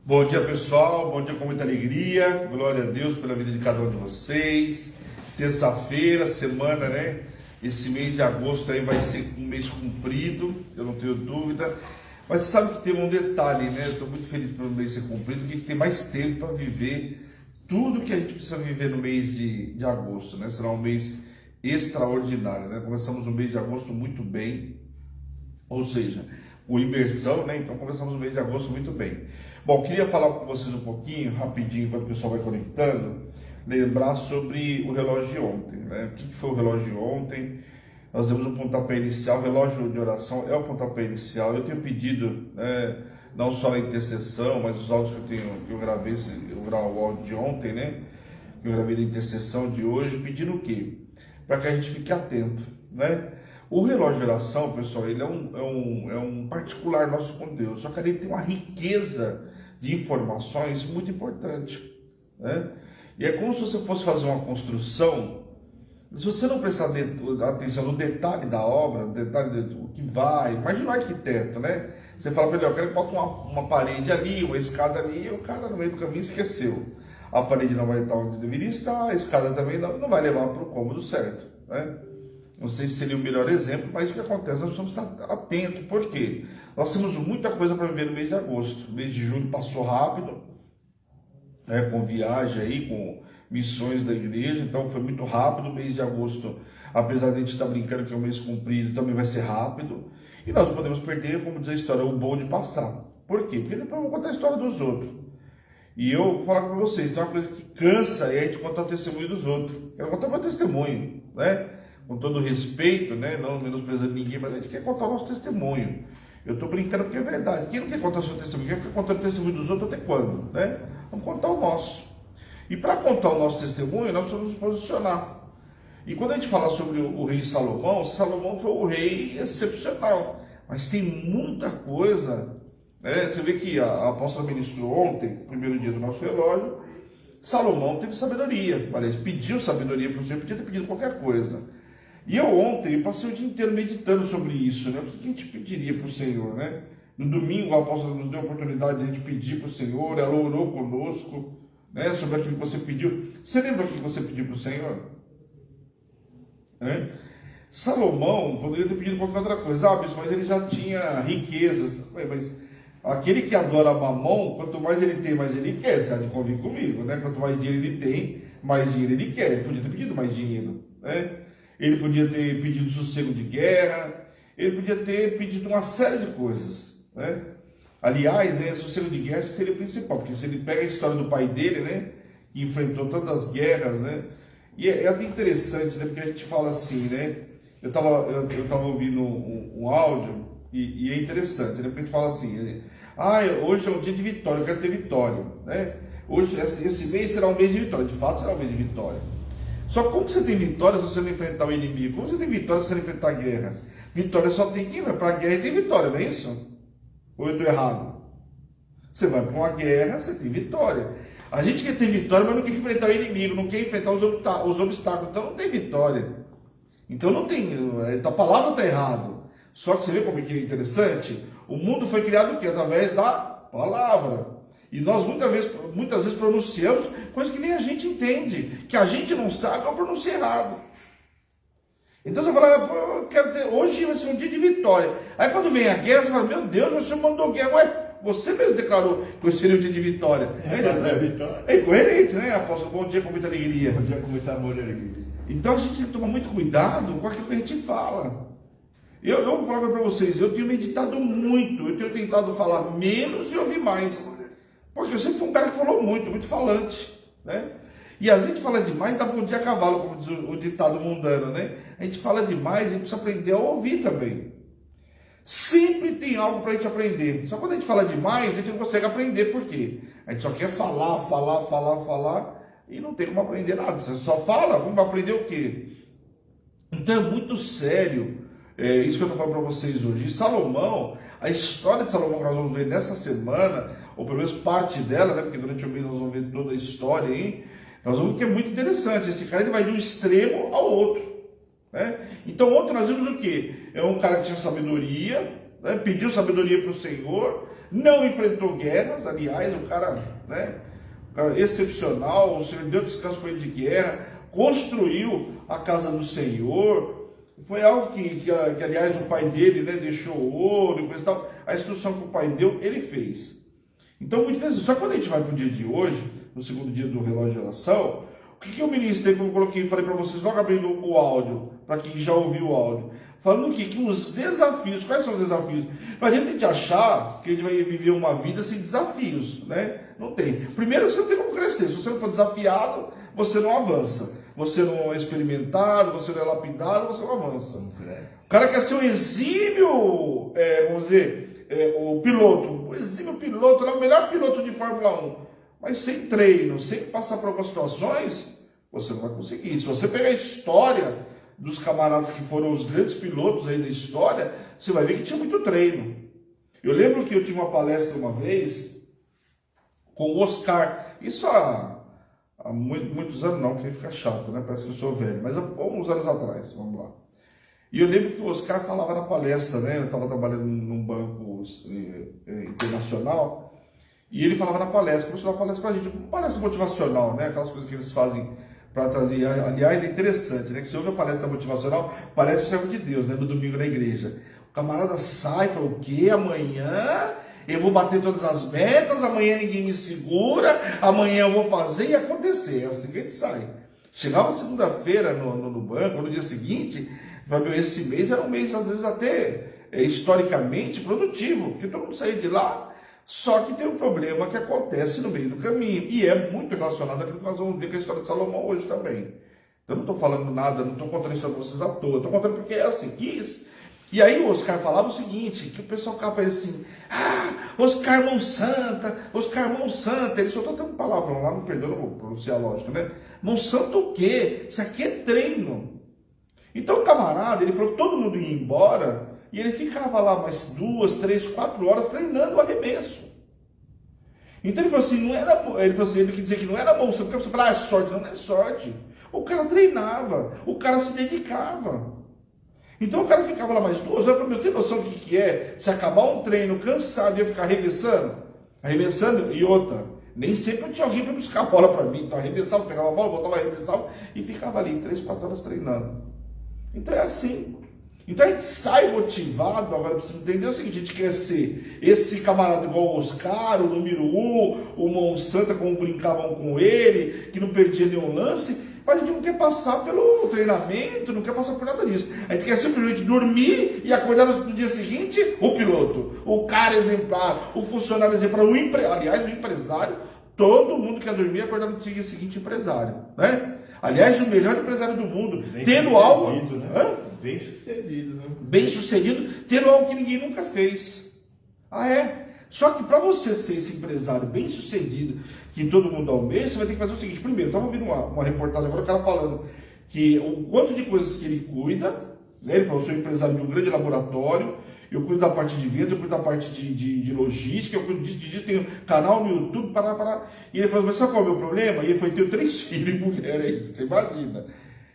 Bom dia, pessoal, bom dia com muita alegria, glória a Deus pela vida de cada um de vocês. Terça-feira, semana, né? Esse mês de agosto aí vai ser um mês comprido, eu não tenho dúvida. Mas sabe que tem um detalhe, né? Eu estou muito feliz pelo mês ser cumprido, que a gente tem mais tempo para viver tudo que a gente precisa viver no mês de agosto, né? Será um mês extraordinário, né? Começamos o mês de agosto muito bem, ou seja, com imersão, né? Então começamos o mês de agosto muito bem. Bom, queria falar com vocês um pouquinho, rapidinho, enquanto o pessoal vai conectando, lembrar sobre o relógio de ontem, né? O que foi o relógio de ontem? Nós demos um pontapé inicial, o relógio de oração é o pontapé inicial. Eu tenho pedido, né, não só na intercessão, mas os áudios que eu gravei, o áudio de ontem, né? Que eu gravei da intercessão de hoje, pedindo o quê? Para que a gente fique atento, né? O relógio de oração, pessoal, ele é um particular nosso com Deus, só que ele tem uma riqueza de informações muito importante, né? E é como se você fosse fazer uma construção. Se você não prestar atenção no detalhe da obra, no detalhe do que vai, imagina um arquiteto, né? Você fala para ele, eu quero que bote uma parede ali, uma escada ali, e o cara no meio do caminho esqueceu. A parede não vai estar onde deveria estar, a escada também não vai levar para o cômodo certo, né? Não sei se seria o melhor exemplo, mas o que acontece? Nós precisamos estar atentos. Por quê? Nós temos muita coisa para viver no mês de agosto. O mês de julho passou rápido, né, com viagem aí, com missões da igreja, então foi muito rápido. O mês de agosto, apesar de a gente estar brincando que é um mês comprido, também vai ser rápido. E nós não podemos perder, como diz a história, o bom de passar. Por quê? Porque depois eu vou contar a história dos outros. E eu vou falar para vocês, tem uma coisa que cansa é a gente contar o testemunho dos outros. Eu quero contar meu testemunho, né? Com todo respeito, né? Não menosprezando ninguém, mas a gente quer contar o nosso testemunho. Eu estou brincando porque é verdade. Quem não quer contar o seu testemunho? Quer ficar contando o testemunho dos outros até quando, né? Vamos contar o nosso. E para contar o nosso testemunho, nós precisamos nos posicionar. E quando a gente fala sobre o rei Salomão, Salomão foi um rei excepcional. Mas tem muita coisa, né? Você vê que a apóstola ministrou ontem, primeiro dia do nosso relógio, Salomão teve sabedoria. Aliás, pediu sabedoria para o Senhor, podia ter pedido qualquer coisa. E eu ontem passei o dia inteiro meditando sobre isso, né? O que a gente pediria para o Senhor, né? No domingo, a apóstola nos deu a oportunidade de a gente pedir para o Senhor, ela orou conosco, né? Sobre aquilo que você pediu. Você lembra o que você pediu para o Senhor? Né? Salomão poderia ter pedido qualquer outra coisa, mas ele já tinha riquezas. Mas aquele que adora Mamon, quanto mais ele tem, mais ele quer. Você há de convir comigo, né? Quanto mais dinheiro ele tem, mais dinheiro ele quer. Ele podia ter pedido mais dinheiro, né? Ele podia ter pedido sossego de guerra, ele podia ter pedido uma série de coisas, né? Aliás, né, sossego de guerra acho que seria o principal, porque se ele pega a história do pai dele, né, que enfrentou todas as guerras, né? E é até interessante, né, porque a gente fala assim, né? Eu tava ouvindo um áudio e é interessante, né? Porque a gente fala assim, hoje é um dia de vitória, eu quero ter vitória, né? Hoje, esse mês será um mês de vitória, de fato será um mês de vitória. Só que como você tem vitória se você não enfrentar o inimigo? Como você tem vitória se você não enfrentar a guerra? Vitória só tem quem vai para a guerra e tem vitória, não é isso? Ou eu estou errado? Você vai para uma guerra, você tem vitória. A gente quer ter vitória, mas não quer enfrentar o inimigo, não quer enfrentar os obstáculos. Então não tem vitória. Então não tem, a palavra está errada. Só que você vê como é interessante? O mundo foi criado o quê? Através da palavra. E nós muitas vezes pronunciamos coisas que nem a gente entende, que a gente não sabe ou pronuncia errado. Então você fala, eu quero ter, hoje vai ser um dia de vitória. Aí quando vem a guerra, você fala, meu Deus, mas o senhor mandou guerra. Ué, você mesmo declarou que hoje seria um dia de vitória. É incoerente, né, apóstolo? Bom dia com muita alegria. Bom dia com muito amor e alegria. Então a gente tem que tomar muito cuidado com aquilo que a gente fala. Eu vou falar para vocês, eu tenho meditado muito, eu tenho tentado falar menos e ouvir mais. Porque eu sempre fui um cara que falou muito falante, né? E às vezes a gente fala demais, dá bom dia a cavalo, como diz o ditado mundano, né? A gente fala demais, a gente precisa aprender a ouvir também. Sempre tem algo para a gente aprender. Só quando a gente fala demais, a gente não consegue aprender. Por quê? A gente só quer falar, e não tem como aprender nada. Você só fala, vamos aprender o quê? Então é muito sério isso que eu estou falando para vocês hoje. E Salomão, a história de Salomão que nós vamos ver nessa semana, ou pelo menos parte dela, né? Porque durante o mês nós vamos ver toda a história aí. Nós vamos ver que é muito interessante. Esse cara ele vai de um extremo ao outro, né? Então ontem nós vimos o quê? É um cara que tinha sabedoria, né? Pediu sabedoria para o Senhor, não enfrentou guerras, aliás, o cara, né, excepcional, o Senhor deu descanso para ele de guerra, construiu a casa do Senhor, foi algo que aliás, o pai dele, né, deixou ouro e coisa e tal, a instrução que o pai deu, ele fez. Então, muito interessante. Só que quando a gente vai para o dia de hoje, no segundo dia do relógio de oração, o que eu ministrei, como eu coloquei, falei para vocês, logo abrindo o áudio, para quem já ouviu o áudio, falando que os desafios, quais são os desafios? Não adianta a gente achar que a gente vai viver uma vida sem desafios, né? Não tem. Primeiro, você não tem como crescer. Se você não for desafiado, você não avança. Você não é experimentado, você não é lapidado, você não avança. O cara quer ser um exímio, vamos dizer, o piloto. O exímio piloto, é o melhor piloto de Fórmula 1. Mas sem treino, sem passar por algumas situações, você não vai conseguir. Se você pegar a história dos camaradas que foram os grandes pilotos aí da história, você vai ver que tinha muito treino. Eu lembro que eu tive uma palestra uma vez com o Oscar, isso há muitos anos não, porque fica chato, né? Parece que eu sou velho, mas há uns anos atrás, vamos lá. E eu lembro que o Oscar falava na palestra, né? Eu estava trabalhando num banco internacional, e ele falava na palestra, começou a dar palestra pra gente, uma palestra motivacional, né? Aquelas coisas que eles fazem para trazer. Aliás, é interessante, né? Que você ouve a palestra motivacional, parece servo de Deus, né? No domingo na igreja. O camarada sai e fala, o quê? Amanhã eu vou bater todas as metas, amanhã ninguém me segura, amanhã eu vou fazer e acontecer. É assim que a gente sai. Chegava segunda-feira no banco, no dia seguinte, falava, esse mês era um mês, às vezes até historicamente produtivo, porque todo mundo saía de lá. Só que tem um problema que acontece no meio do caminho, e é muito relacionado àquilo que nós vamos ver com a história de Salomão hoje também. Eu não estou falando nada, não estou contando isso para vocês à toa, estou contando porque é assim, isso. E aí o Oscar falava o seguinte, que o pessoal ficava parecendo assim, Oscar Mão Santa, ele soltou até um palavrão lá, não perdoa, não vou pronunciar lógico, né? Mão Santa o quê? Isso aqui é treino. Então o camarada, ele falou que todo mundo ia embora, e ele ficava lá mais 2, 3, 4 horas treinando o arremesso. Então ele falou assim, ele quis dizer que não era mão santa, porque você fala, é sorte, não é sorte. O cara treinava, o cara se dedicava. Então o cara ficava lá mais 2 horas, eu falei, meu, tem noção do que é se acabar um treino cansado e eu ficar arremessando, e outra, nem sempre eu tinha alguém para buscar a bola para mim, então arremessava, pegava a bola, voltava, arremessava e ficava ali 3, 4 horas treinando. Então é assim. Então a gente sai motivado, agora precisa entender o seguinte, a gente quer ser esse camarada igual o Oscar, o número 1, o Mão Santa, como brincavam com ele, que não perdia nenhum lance, mas a gente não quer passar pelo treinamento, não quer passar por nada disso. A gente quer simplesmente dormir e acordar no dia seguinte, o piloto, o cara exemplar, o funcionário exemplar, aliás, o empresário, todo mundo quer dormir e acordar no dia seguinte empresário, né? Aliás, o melhor empresário do mundo, tendo algo... Né? Bem sucedido, né? Bem sucedido, tendo algo que ninguém nunca fez. Só que para você ser esse empresário bem sucedido, que todo mundo almeja, você vai ter que fazer o seguinte. Primeiro, estava ouvindo uma reportagem agora, o cara falando que o quanto de coisas que ele cuida, né? Ele falou, eu sou empresário de um grande laboratório, eu cuido da parte de vendas, eu cuido da parte de logística, eu cuido disso, tenho canal no YouTube, E ele falou, mas sabe qual é o meu problema? E ele falou, tenho 3 filhos e mulher aí, você imagina.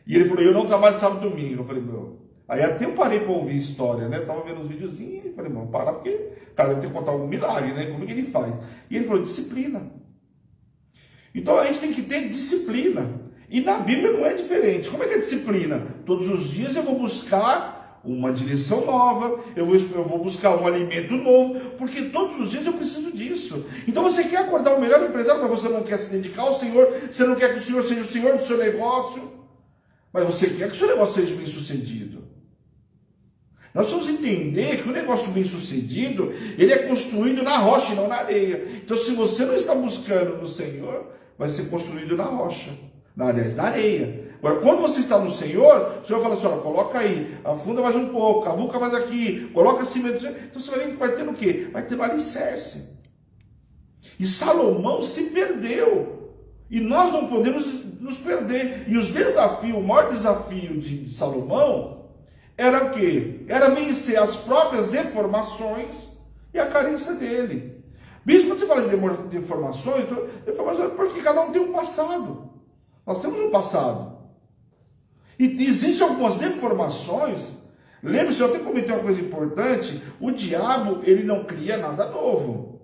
E ele falou, eu não trabalho de sábado e domingo. Eu falei, meu... Aí até eu parei para ouvir história, né? Eu tava vendo uns videozinhos e falei, vamos parar, porque o cara deve ter que contar um milagre, né? Como que ele faz? E ele falou, disciplina. Então a gente tem que ter disciplina. E na Bíblia não é diferente. Como é que é disciplina? Todos os dias eu vou buscar uma direção nova, eu vou buscar um alimento novo, porque todos os dias eu preciso disso. Então você quer acordar o melhor empresário, mas você não quer se dedicar ao Senhor, você não quer que o Senhor seja o Senhor do seu negócio, mas você quer que o seu negócio seja bem sucedido. Nós vamos entender que o negócio bem sucedido, ele é construído na rocha e não na areia. Então se você não está buscando no Senhor, vai ser construído na rocha, na areia. Agora, quando você está no Senhor, o Senhor fala assim, olha, coloca aí, afunda mais um pouco, cavuca mais aqui, coloca cimento. Então você vai ver que vai ter o quê? Vai ter um alicerce. E Salomão se perdeu. E nós não podemos nos perder. E o maior desafio de Salomão era o quê? Era vencer as próprias deformações e a carência dele. Bispo, quando você fala de deformações, porque cada um tem um passado. Nós temos um passado. E existem algumas deformações, Lembre-se, eu até comentei uma coisa importante, o diabo, ele não cria nada novo.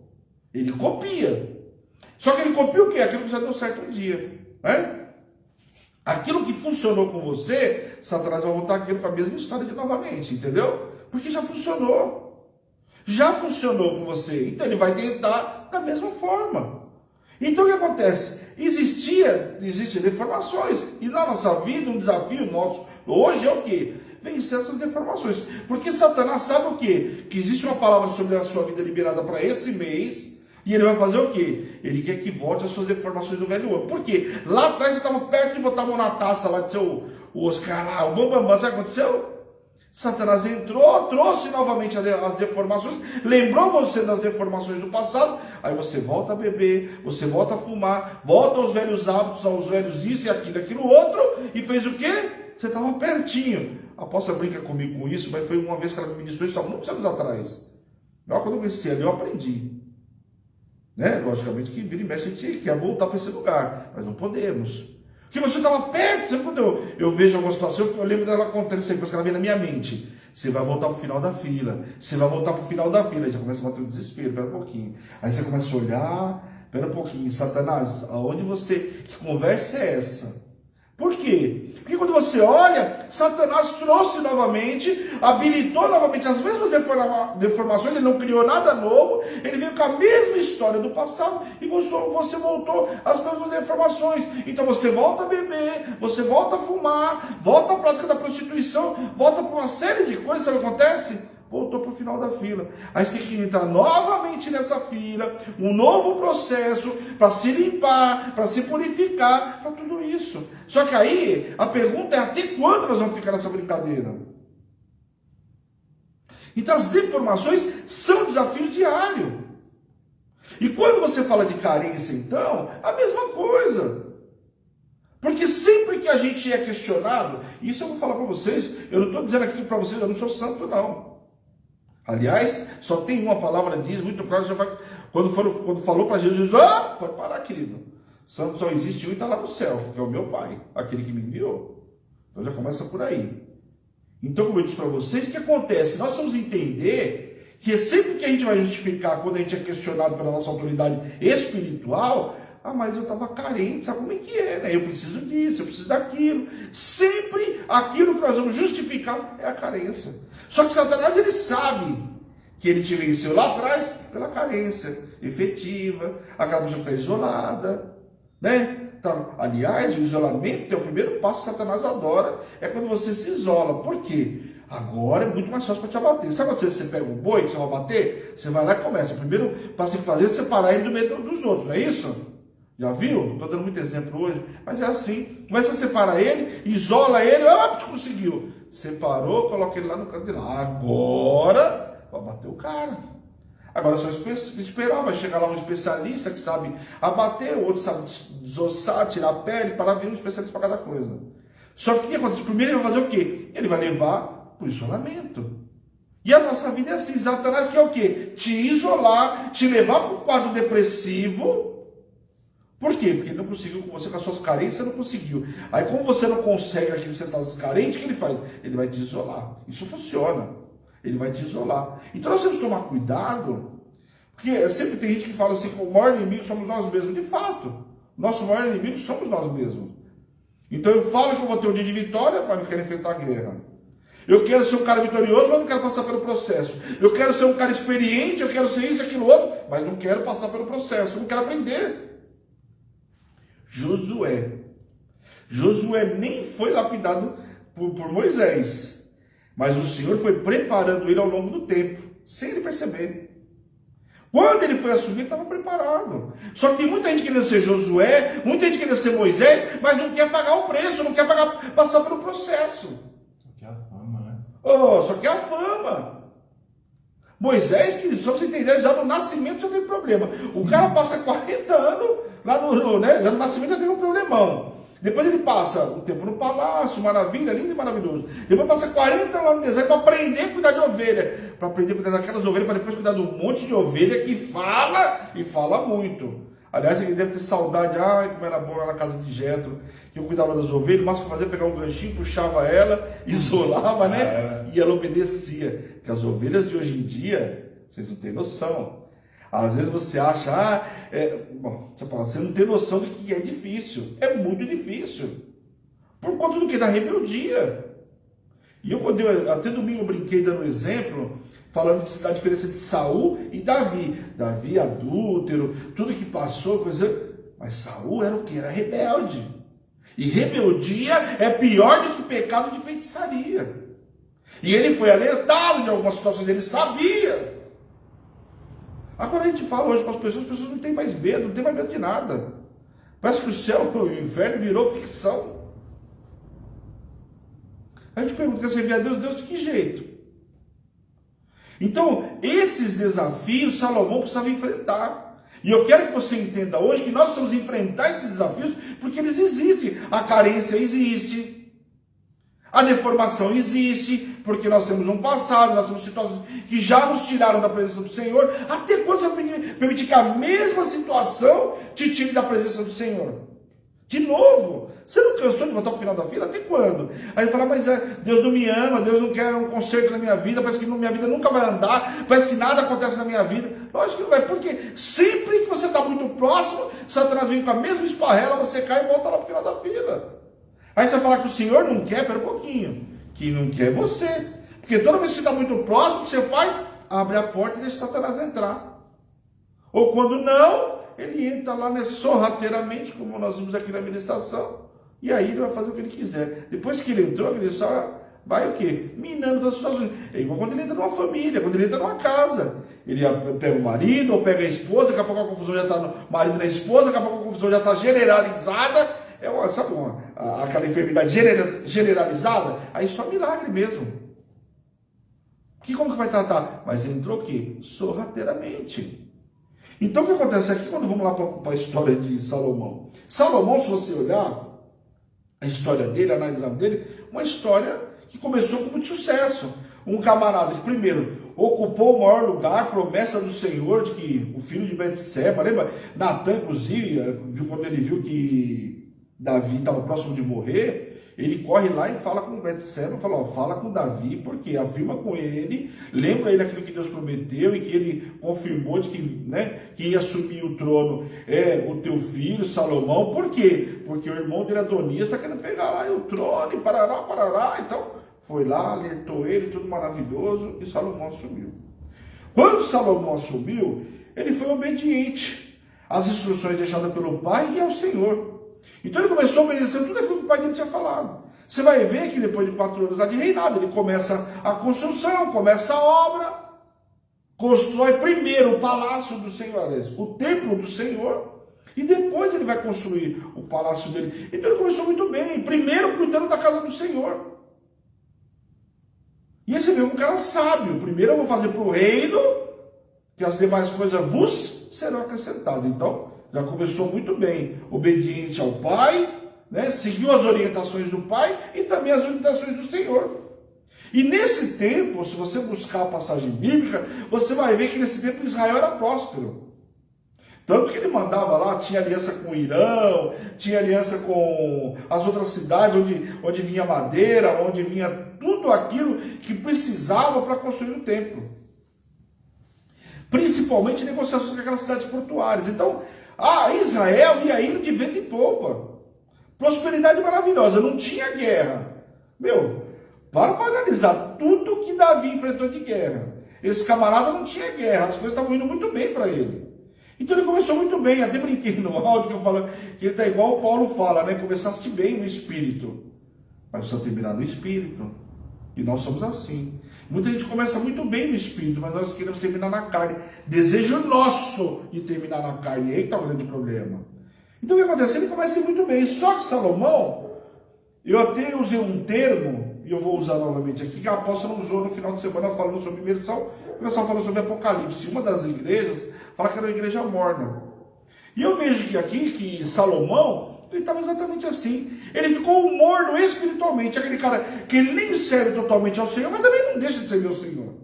Ele copia. Só que ele copia o quê? Aquilo que já deu certo um dia. Né? Aquilo que funcionou com você, Satanás vai voltar aquilo com a mesma história de novamente, entendeu? Porque já funcionou. Já funcionou com você. Então ele vai tentar da mesma forma. Então o que acontece? Existem deformações. E na nossa vida, um desafio nosso hoje é o quê? Vencer essas deformações. Porque Satanás sabe o quê? Que existe uma palavra sobre a sua vida liberada para esse mês. E ele vai fazer o quê? Ele quer que volte as suas deformações do velho ano. Por quê? Lá atrás você estava perto de botar a mão na taça lá de seu o Oscar lá, o bambambam. Sabe o que aconteceu? Satanás entrou, trouxe novamente as deformações, lembrou você das deformações do passado, aí você volta a beber, você volta a fumar, volta aos velhos hábitos, aos velhos isso e aquilo outro, e fez o quê? Você estava pertinho. A apóstola brinca comigo com isso, mas foi uma vez que ela me ministrou isso há muitos anos atrás. Quando eu conheci ali, eu aprendi. Né? Logicamente que vira e mexe a gente quer voltar para esse lugar, mas não podemos. Porque você estava perto, sempre quando eu vejo alguma situação, eu lembro dela contando isso aí, porque ela vem na minha mente. Você vai voltar para o final da fila, você vai voltar para o final da fila, aí já começa a bater o desespero, espera um pouquinho. Aí você começa a olhar, espera um pouquinho, Satanás, aonde você, que conversa é essa? Por quê? Porque quando você olha, Satanás trouxe novamente, habilitou novamente as mesmas deformações, ele não criou nada novo, ele veio com a mesma história do passado e você voltou às mesmas deformações. Então você volta a beber, você volta a fumar, volta à prática da prostituição, volta para uma série de coisas, sabe o que acontece? Voltou para o final da fila. Aí você tem que entrar novamente nessa fila, um novo processo para se limpar, para se purificar, para tudo isso. Só que aí a pergunta é: até quando nós vamos ficar nessa brincadeira? Então as deformações são desafios diários. E quando você fala de carência, então, a mesma coisa. Porque sempre que a gente é questionado, isso eu vou falar para vocês, eu não estou dizendo aqui para vocês, eu não sou santo não. Aliás, só tem uma palavra que diz muito claro, quando falou para Jesus, pode parar, querido. Santo só existe um e está lá no céu, que é o meu Pai, aquele que me enviou. Então já começa por aí. Então, como eu disse para vocês, o que acontece? Nós vamos entender que sempre que a gente vai justificar, quando a gente é questionado pela nossa autoridade espiritual, mas eu estava carente, sabe como é que é, né? Eu preciso disso, eu preciso daquilo. Sempre aquilo que nós vamos justificar é a carência. Só que Satanás, ele sabe que ele te venceu lá atrás pela carência efetiva, aquela pessoa que está isolada, né? Então, aliás, o isolamento é o primeiro passo que Satanás adora, é quando você se isola. Por quê? Agora é muito mais fácil para te abater. Sabe quando você pega um boi que você vai bater? Você vai lá e começa. O primeiro passo que tem que fazer é separar ele do meio dos outros, não é isso? Já viu? Estou dando muito exemplo hoje, mas é assim. Começa a separar ele, isola ele, conseguiu. Separou, coloca ele lá no canto de lá. Agora vai bater o cara. Agora é só esperar, vai chegar lá um especialista que sabe abater, o outro sabe desossar, tirar a pele, para vir um especialista para cada coisa. Só que o que acontece? Primeiro ele vai fazer o quê? Ele vai levar para o isolamento. E a nossa vida é assim. Satanás quer o quê? Te isolar, te levar para um quadro depressivo. Por quê? Porque ele não conseguiu com você, com as suas carências, não conseguiu. Aí como você não consegue aquilo que você está carente, o que ele faz? Ele vai te isolar. Isso funciona. Ele vai te isolar. Então nós temos que tomar cuidado, porque sempre tem gente que fala assim, que o maior inimigo somos nós mesmos. De fato, nosso maior inimigo somos nós mesmos. Então eu falo que eu vou ter um dia de vitória, mas não quero enfrentar a guerra. Eu quero ser um cara vitorioso, mas não quero passar pelo processo. Eu quero ser um cara experiente, eu quero ser isso, aquilo, outro, mas não quero passar pelo processo, eu não quero aprender. Josué nem foi lapidado por Moisés, mas o Senhor foi preparando ele ao longo do tempo, sem ele perceber. Quando ele foi assumir, ele estava preparado. Só que tem muita gente querendo ser Josué, muita gente querendo ser Moisés, mas não quer pagar o preço, não quer passar pelo processo. Só quer a fama, né? Só quer a fama. Moisés, querido, só para você entender, já no nascimento já teve problema. O cara passa 40 anos lá já no nascimento já teve um problemão. Depois ele passa o tempo no palácio, maravilha, lindo e maravilhoso. Depois passa 40 anos lá no deserto para aprender a cuidar de ovelha. Para aprender a cuidar daquelas ovelhas, para depois cuidar de um monte de ovelha que fala e fala muito. Aliás, ele deve ter saudade, como era bom lá na casa de Jetro, que eu cuidava das ovelhas, mas que eu fazia pegar um ganchinho, puxava ela, isolava, né? E ela obedecia. Porque as ovelhas de hoje em dia, vocês não têm noção. Às vezes você acha, você não tem noção de que é difícil. É muito difícil. Por conta do que? Da rebeldia. E até domingo eu brinquei dando exemplo, falando da diferença de Saul e Davi. Davi, adúltero, tudo que passou, coisa. Mas Saul era o que? Era rebelde. E rebeldia é pior do que pecado de feitiçaria. E ele foi alertado de algumas situações, ele sabia. Agora a gente fala hoje para as pessoas não têm mais medo, não tem mais medo de nada. Parece que o céu e o inferno virou ficção. A gente pergunta, quer servir a Deus? Deus de que jeito? Então, esses desafios Salomão precisava enfrentar. E eu quero que você entenda hoje que nós precisamos enfrentar esses desafios porque eles existem. A carência existe. A deformação existe. Porque nós temos um passado, nós temos situações que já nos tiraram da presença do Senhor. Até quando você vai permitir que a mesma situação te tire da presença do Senhor? De novo, você não cansou de voltar para o final da fila? Até quando? Aí ele fala, mas Deus não me ama, Deus não quer um conserto na minha vida, parece que minha vida nunca vai andar, parece que nada acontece na minha vida. Lógico que não vai, porque sempre que você está muito próximo, Satanás vem com a mesma esparrela, você cai e volta lá para o final da fila. Aí você vai falar que o Senhor não quer, pera um pouquinho, que não quer você. Porque toda vez que você está muito próximo, o que você faz? Abre a porta e deixa Satanás entrar. Ou quando não, ele entra lá, né, sorrateiramente, como nós vimos aqui na ministração, e aí ele vai fazer o que ele quiser. Depois que ele entrou, ele só vai o quê? Minando das situações. É igual quando ele entra numa família, quando ele entra numa casa. Ele pega o marido, ou pega a esposa, daqui a pouco a confusão já está no marido e na esposa, daqui a pouco a confusão já está generalizada. Aquela enfermidade generalizada? Aí só milagre mesmo. Como que vai tratar? Mas entrou o quê? Sorrateiramente. Então o que acontece aqui quando vamos lá para a história de Salomão? Salomão, se você olhar a história dele, analisar dele, uma história que começou com muito sucesso. Um camarada que primeiro ocupou o maior lugar, promessa do Senhor, de que o filho de Betseba, lembra? Natan, inclusive, quando ele viu que Davi estava próximo de morrer, ele corre lá e fala com Betseba, fala com Davi, porque afirma com ele, lembra ele aquilo que Deus prometeu e que ele confirmou de que, que ia assumir o trono o teu filho, Salomão. Por quê? Porque o irmão dele, Adonias, está querendo pegar lá o trono e parará. Então, foi lá, alertou ele, tudo maravilhoso, e Salomão assumiu. Quando Salomão assumiu, ele foi obediente às instruções deixadas pelo pai e ao Senhor. Então ele começou a obedecer tudo aquilo que o pai dele tinha falado. Você vai ver que depois de 4 anos lá de reinado, ele começa a construção, começa a obra, constrói primeiro o palácio do Senhor, o templo do Senhor, e depois ele vai construir o palácio dele. Então ele começou muito bem, primeiro cuidando da casa do Senhor. E aí você vê um cara sábio, primeiro eu vou fazer para o reino, que as demais coisas vos serão acrescentadas. Então, já começou muito bem, obediente ao pai, seguiu as orientações do pai e também as orientações do Senhor. E nesse tempo, se você buscar a passagem bíblica, você vai ver que nesse tempo Israel era próspero. Tanto que ele mandava lá, tinha aliança com Irão, tinha aliança com as outras cidades, onde vinha madeira, onde vinha tudo aquilo que precisava para construir o templo. Principalmente negociações com aquelas cidades portuárias. Então, Israel ia indo de vento em popa. Prosperidade maravilhosa, não tinha guerra. Para analisar tudo que Davi enfrentou de guerra. Esse camarada não tinha guerra, as coisas estavam indo muito bem para ele. Então ele começou muito bem, até brinquei no áudio que eu falo que ele está igual o Paulo fala, começaste bem no espírito, mas precisa terminar no espírito. E nós somos assim. Muita gente começa muito bem no espírito, mas nós queremos terminar na carne. Desejo nosso de terminar na carne, aí que está o grande problema. Então o que acontece? Ele começa muito bem. Só que Salomão, eu até usei um termo, e eu vou usar novamente aqui, que a apóstola usou no final de semana falando sobre imersão, o pessoal falou sobre Apocalipse. Uma das igrejas fala que era uma igreja morna. E eu vejo que aqui, que Salomão, ele estava exatamente assim. Ele ficou morno espiritualmente. Aquele cara que ele nem serve totalmente ao Senhor, mas também não deixa de servir ao Senhor.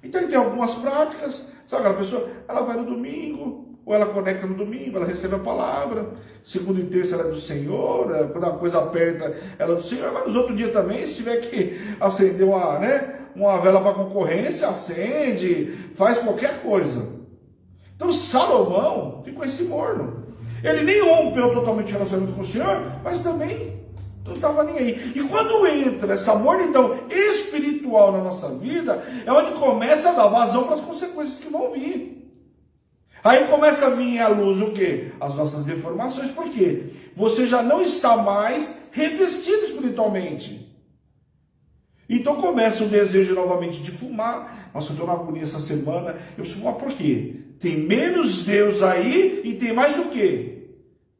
Então ele tem algumas práticas. Sabe aquela pessoa? Ela vai no domingo, ou ou ela conecta no domingo, ela recebe a palavra, segunda e terça ela é do Senhor, quando a coisa aperta, ela é do Senhor, mas nos outros dias também, se tiver que acender uma vela para concorrência, acende, faz qualquer coisa. Então Salomão ficou esse morno. Ele nem rompeu totalmente o relacionamento com o Senhor, mas também não estava nem aí. E quando entra essa mornidão espiritual na nossa vida, é onde começa a dar vazão para as consequências que vão vir. Aí começa a vir à luz o quê? As nossas deformações. Por quê? Você já não está mais revestido espiritualmente. Então começa o desejo novamente de fumar. Nossa, eu estou na agonia essa semana. Eu preciso fumar por quê? Tem menos Deus aí e tem mais o quê?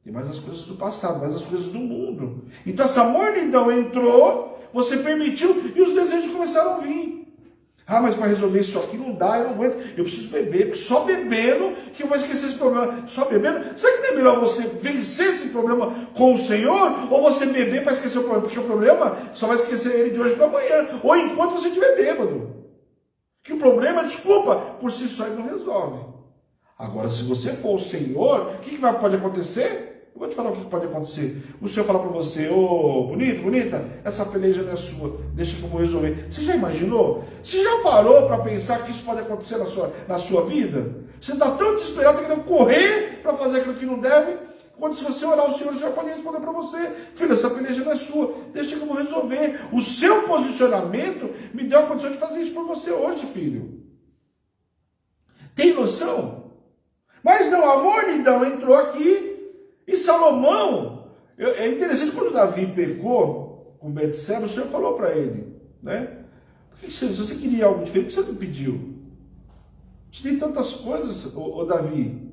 Tem mais as coisas do passado, mais as coisas do mundo. Então essa mornidão entrou, você permitiu e os desejos começaram a vir. Ah, mas para resolver isso aqui não dá, eu não aguento. Eu preciso beber, porque só bebendo que eu vou esquecer esse problema. Só bebendo? Será que não é melhor você vencer esse problema com o Senhor? Ou você beber para esquecer o problema? Porque o problema só vai esquecer ele de hoje para amanhã. Ou enquanto você estiver bêbado. Que o problema, desculpa, por si só ele não resolve. Agora, se você for o Senhor, o que pode acontecer? Eu vou te falar o que pode acontecer. O Senhor falar para você, ô, bonito, bonita, essa peleja não é sua, deixa que eu vou resolver. Você já imaginou? Você já parou para pensar que isso pode acontecer na sua vida? Você está tão desesperado, está querendo correr para fazer aquilo que não deve, quando se você orar o Senhor pode responder para você, filho, essa peleja não é sua, deixa que eu vou resolver. O seu posicionamento me deu a condição de fazer isso por você hoje, filho. Tem noção? Mas não, a mornidão entrou aqui. E Salomão, é interessante, quando Davi pecou com Betseba, o Senhor falou para ele, né? Se você queria algo diferente, por que você não pediu? Te dei tantas coisas, ô Davi.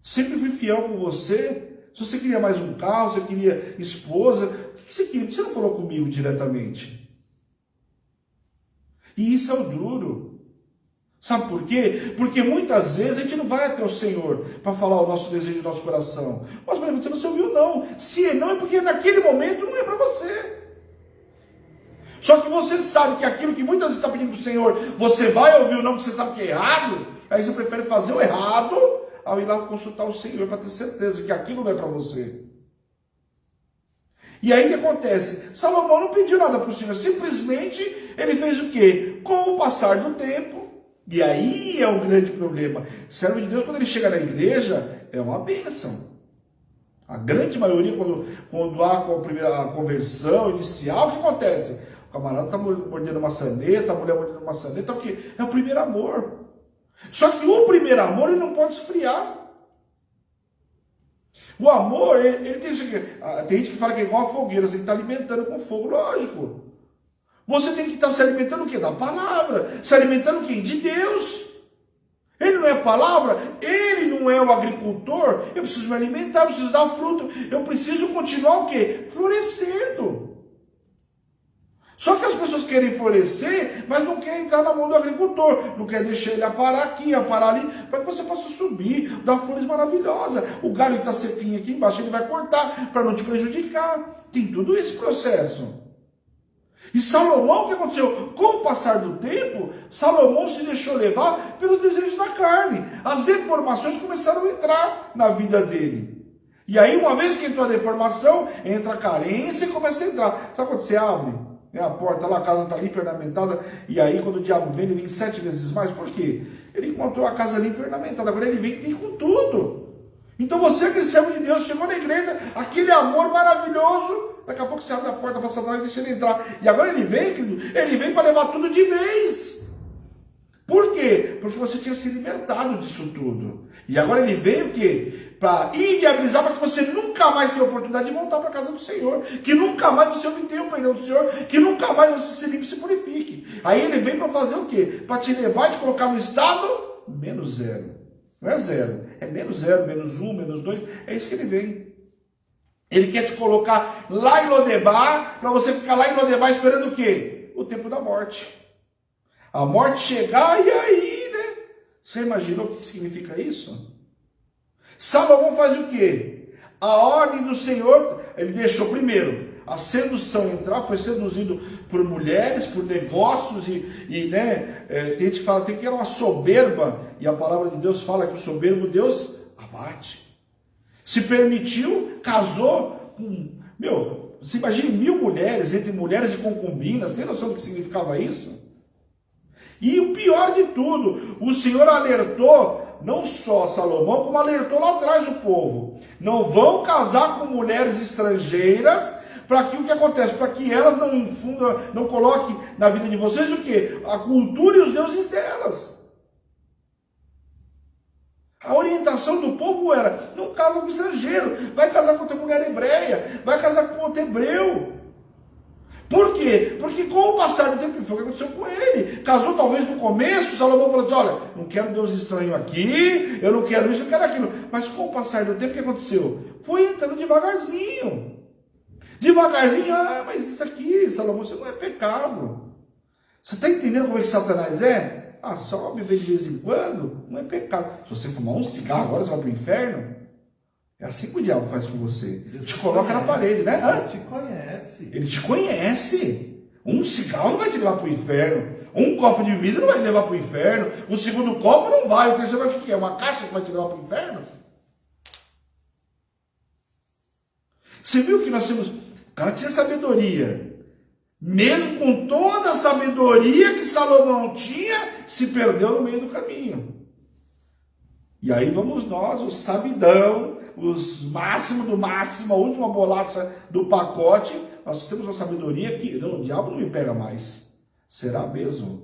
Sempre fui fiel com você. Se você queria mais um carro, você queria esposa, o que você queria? Por que você não falou comigo diretamente? E isso é o duro. Sabe por quê? Porque muitas vezes a gente não vai até o Senhor para falar o nosso desejo do nosso coração. Mas se você ouviu não. Se não, é porque naquele momento não é para você. Só que você sabe que aquilo que muitas vezes está pedindo para o Senhor, você vai ouvir o não, porque você sabe que é errado. Aí você prefere fazer o errado ao ir lá consultar o Senhor para ter certeza que aquilo não é para você. E aí o que acontece? Salomão não pediu nada para o Senhor. Simplesmente ele fez o quê? Com o passar do tempo. E aí é um grande problema. Servo de Deus, quando ele chega na igreja, é uma bênção. A grande maioria, quando há a conversão inicial, o que acontece? O camarada está mordendo maçaneta, a mulher mordendo maçaneta, porque é o primeiro amor. Só que o primeiro amor ele não pode esfriar. O amor, ele tem isso aqui. Tem gente que fala que é igual a fogueira, você tem que estar alimentando com fogo, lógico. Você tem que estar se alimentando o quê? Da palavra. Se alimentando o quê? De Deus. Ele não é a palavra, ele não é o agricultor. Eu preciso me alimentar, eu preciso dar fruto. Eu preciso continuar o quê? Florescendo. Só que as pessoas querem florescer, mas não querem entrar na mão do agricultor. Não quer deixar ele aparar aqui, aparar ali, para que você possa subir, dar flores maravilhosas. O galho que está sequinho aqui embaixo, ele vai cortar para não te prejudicar. Tem tudo esse processo. E Salomão, o que aconteceu? Com o passar do tempo, Salomão se deixou levar pelos desejos da carne. As deformações começaram a entrar na vida dele. E aí, uma vez que entrou a deformação, entra a carência e começa a entrar. Sabe quando você abre a porta lá, a casa está limpa e ornamentada, e aí quando o diabo vem, ele vem 7 vezes mais. Por quê? Ele encontrou a casa limpa e ornamentada, agora ele vem com tudo. Então você, aquele servo de Deus, chegou na igreja, aquele amor maravilhoso, daqui a pouco você abre a porta para Satanás e deixa ele entrar. E agora ele vem para levar tudo de vez. Por quê? Porque você tinha se libertado disso tudo. E agora ele veio o quê? Para inviabilizar, para que você nunca mais tenha a oportunidade de voltar para a casa do Senhor. Que nunca mais você obtenha o perdão do Senhor. Que nunca mais você se limpe e se purifique. Aí ele vem para fazer o quê? Para te levar e te colocar no estado menos zero. Não é zero. É menos zero, menos 1, menos 2. É isso que ele vem. Ele quer te colocar lá em Lodebar, para você ficar lá em Lodebar esperando o quê? O tempo da morte. A morte chegar e aí, né? Você imaginou o que significa isso? Salomão faz o quê? A ordem do Senhor, ele deixou primeiro a sedução entrar, foi seduzido por mulheres, por negócios tem gente que fala, tem que era uma soberba, e a palavra de Deus fala que o soberbo Deus abate. Se permitiu, casou com, você imagina 1000 mulheres, entre mulheres e concubinas, tem noção do que significava isso? E o pior de tudo, o Senhor alertou não só Salomão, como alertou lá atrás o povo. Não vão casar com mulheres estrangeiras, para que o que acontece? Para que elas não infundam, não coloquem na vida de vocês o quê? A cultura e os deuses delas. A orientação do povo era, não casa com estrangeiro, vai casar com outra mulher hebreia, vai casar com outro hebreu. Por quê? Porque com o passar do tempo, foi o que aconteceu com ele. Casou talvez no começo, Salomão falou assim, olha, não quero Deus estranho aqui, eu não quero isso, eu quero aquilo. Mas com o passar do tempo, o que aconteceu? Foi entrando devagarzinho. Devagarzinho, mas isso aqui, Salomão, isso não é pecado. Você está entendendo como é que Satanás é? Só beber de vez em quando, não é pecado. Se você fumar um cigarro agora, você vai para o inferno? É assim que o diabo faz com você. Ele te coloca na parede, né? Ele te conhece. Ele te conhece. Um cigarro não vai te levar para o inferno. Um copo de bebida não vai te levar para o inferno. O segundo copo não vai. O terceiro vai o que é? Uma caixa que vai te levar para o inferno? Você viu que nós temos... O cara tinha sabedoria. Mesmo com toda a sabedoria que Salomão tinha, se perdeu no meio do caminho. E aí vamos nós, os sabidão, os máximo do máximo, a última bolacha do pacote. Nós temos uma sabedoria que não, o diabo não me pega mais. Será mesmo?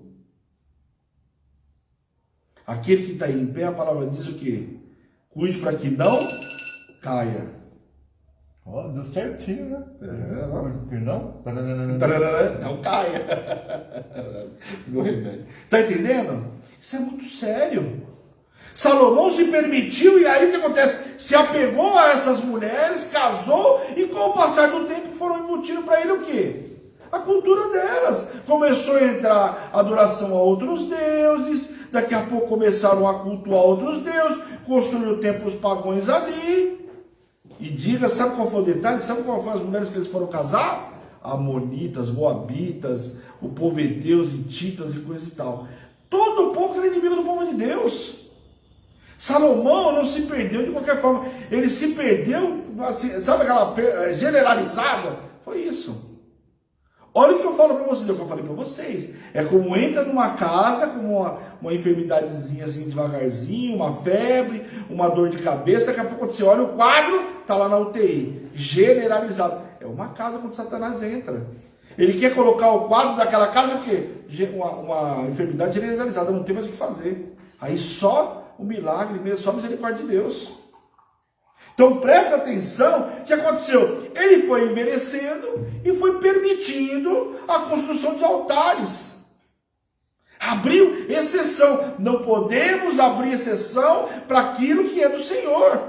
Aquele que está em pé, a palavra diz o quê? Cuide para que não caia. Deu certinho, né? Porque não? Não caia. Está entendendo? Isso é muito sério. Salomão se permitiu, e aí o que acontece? Se apegou a essas mulheres, casou, e com o passar do tempo foram embutindo para ele o quê? A cultura delas. Começou a entrar adoração a outros deuses, daqui a pouco começaram a cultuar outros deuses, construíram templos pagãos ali. E diga, sabe qual foi o detalhe? Sabe qual foram as mulheres que eles foram casar? Amonitas, moabitas, o povo heteus, hititas e coisa e tal. Todo o povo que era inimigo do povo de Deus. Salomão não se perdeu de qualquer forma. Ele se perdeu, assim, sabe aquela generalizada? Foi isso. Olha o que eu falo para vocês, é o que eu falei para vocês. É como entra numa casa com uma enfermidadezinha assim devagarzinho, uma febre, uma dor de cabeça, daqui a pouco você olha o quadro, tá lá na UTI, generalizado. É uma casa quando Satanás entra. Ele quer colocar o quadro daquela casa o quê? Uma enfermidade generalizada, não tem mais o que fazer. Aí só o milagre mesmo, só a misericórdia de Deus. Então presta atenção o que aconteceu. Ele foi envelhecendo e foi permitindo a construção de altares. Abriu exceção. Não podemos abrir exceção para aquilo que é do Senhor.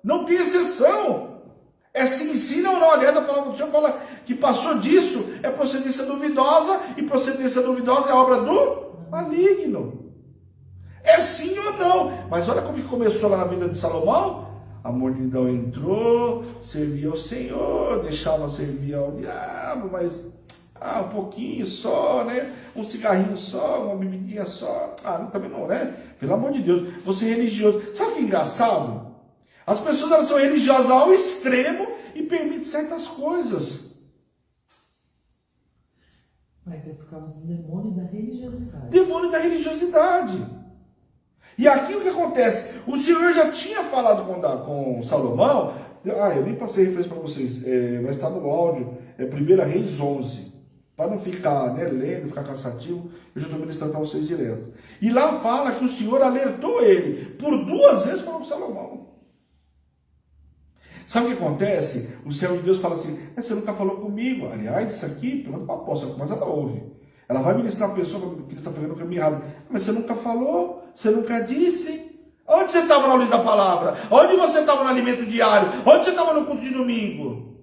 Não tem exceção. É sim, sim, não, não. Aliás, a palavra do Senhor fala que passou disso é procedência duvidosa, e procedência duvidosa é obra do maligno. É sim ou não. Mas olha como que começou lá na vida de Salomão. A multidão entrou, servia ao Senhor, deixava servir ao diabo, mas um pouquinho só, né? Um cigarrinho só, uma bebidinha só. Também não, né? Pelo amor de Deus, você é religioso. Sabe o que é engraçado? As pessoas elas são religiosas ao extremo e permitem certas coisas. Mas é por causa do demônio da religiosidade. Demônio da religiosidade. E aqui o que acontece? O Senhor já tinha falado com Salomão. Eu nem passei referência para vocês, mas está no áudio. É 1 Reis 11. Para não ficar lendo, ficar cansativo, eu já estou ministrando para vocês direto. E lá fala que o Senhor alertou ele. Por 2 vezes falou com Salomão. Sabe o que acontece? O Senhor de Deus fala assim, você nunca falou comigo. Aliás, isso aqui, pergunta para a apóstola, mas ela ouve. Ela vai ministrar a pessoa que está pegando o caminho errado. Mas você nunca falou, você nunca disse. Onde você estava na luz da palavra? Onde você estava no alimento diário? Onde você estava no culto de domingo?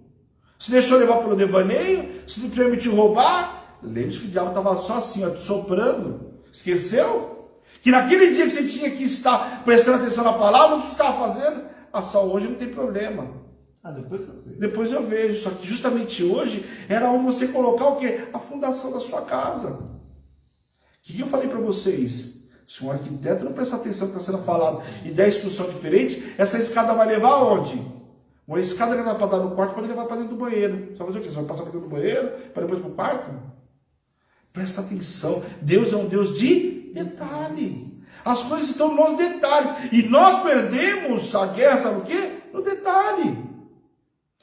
Se deixou levar pelo devaneio? Se não permitiu roubar? Lembre-se que o diabo estava só assim, soprando. Esqueceu? Que naquele dia que você tinha que estar prestando atenção na palavra, o que estava fazendo? Só hoje não tem problema. Depois eu vejo. Depois eu vejo. Só que justamente hoje era onde você colocar o quê? A fundação da sua casa. O que eu falei para vocês? Se um arquiteto não prestar atenção no que está sendo falado e der instrução diferente, essa escada vai levar aonde? Uma escada que não é para dar no quarto, pode levar para dentro do banheiro. Você vai fazer o quê? Você vai passar para dentro do banheiro, para depois para o quarto? Presta atenção. Deus é um Deus de detalhes. As coisas estão nos detalhes. E nós perdemos a guerra, sabe o quê? No detalhe.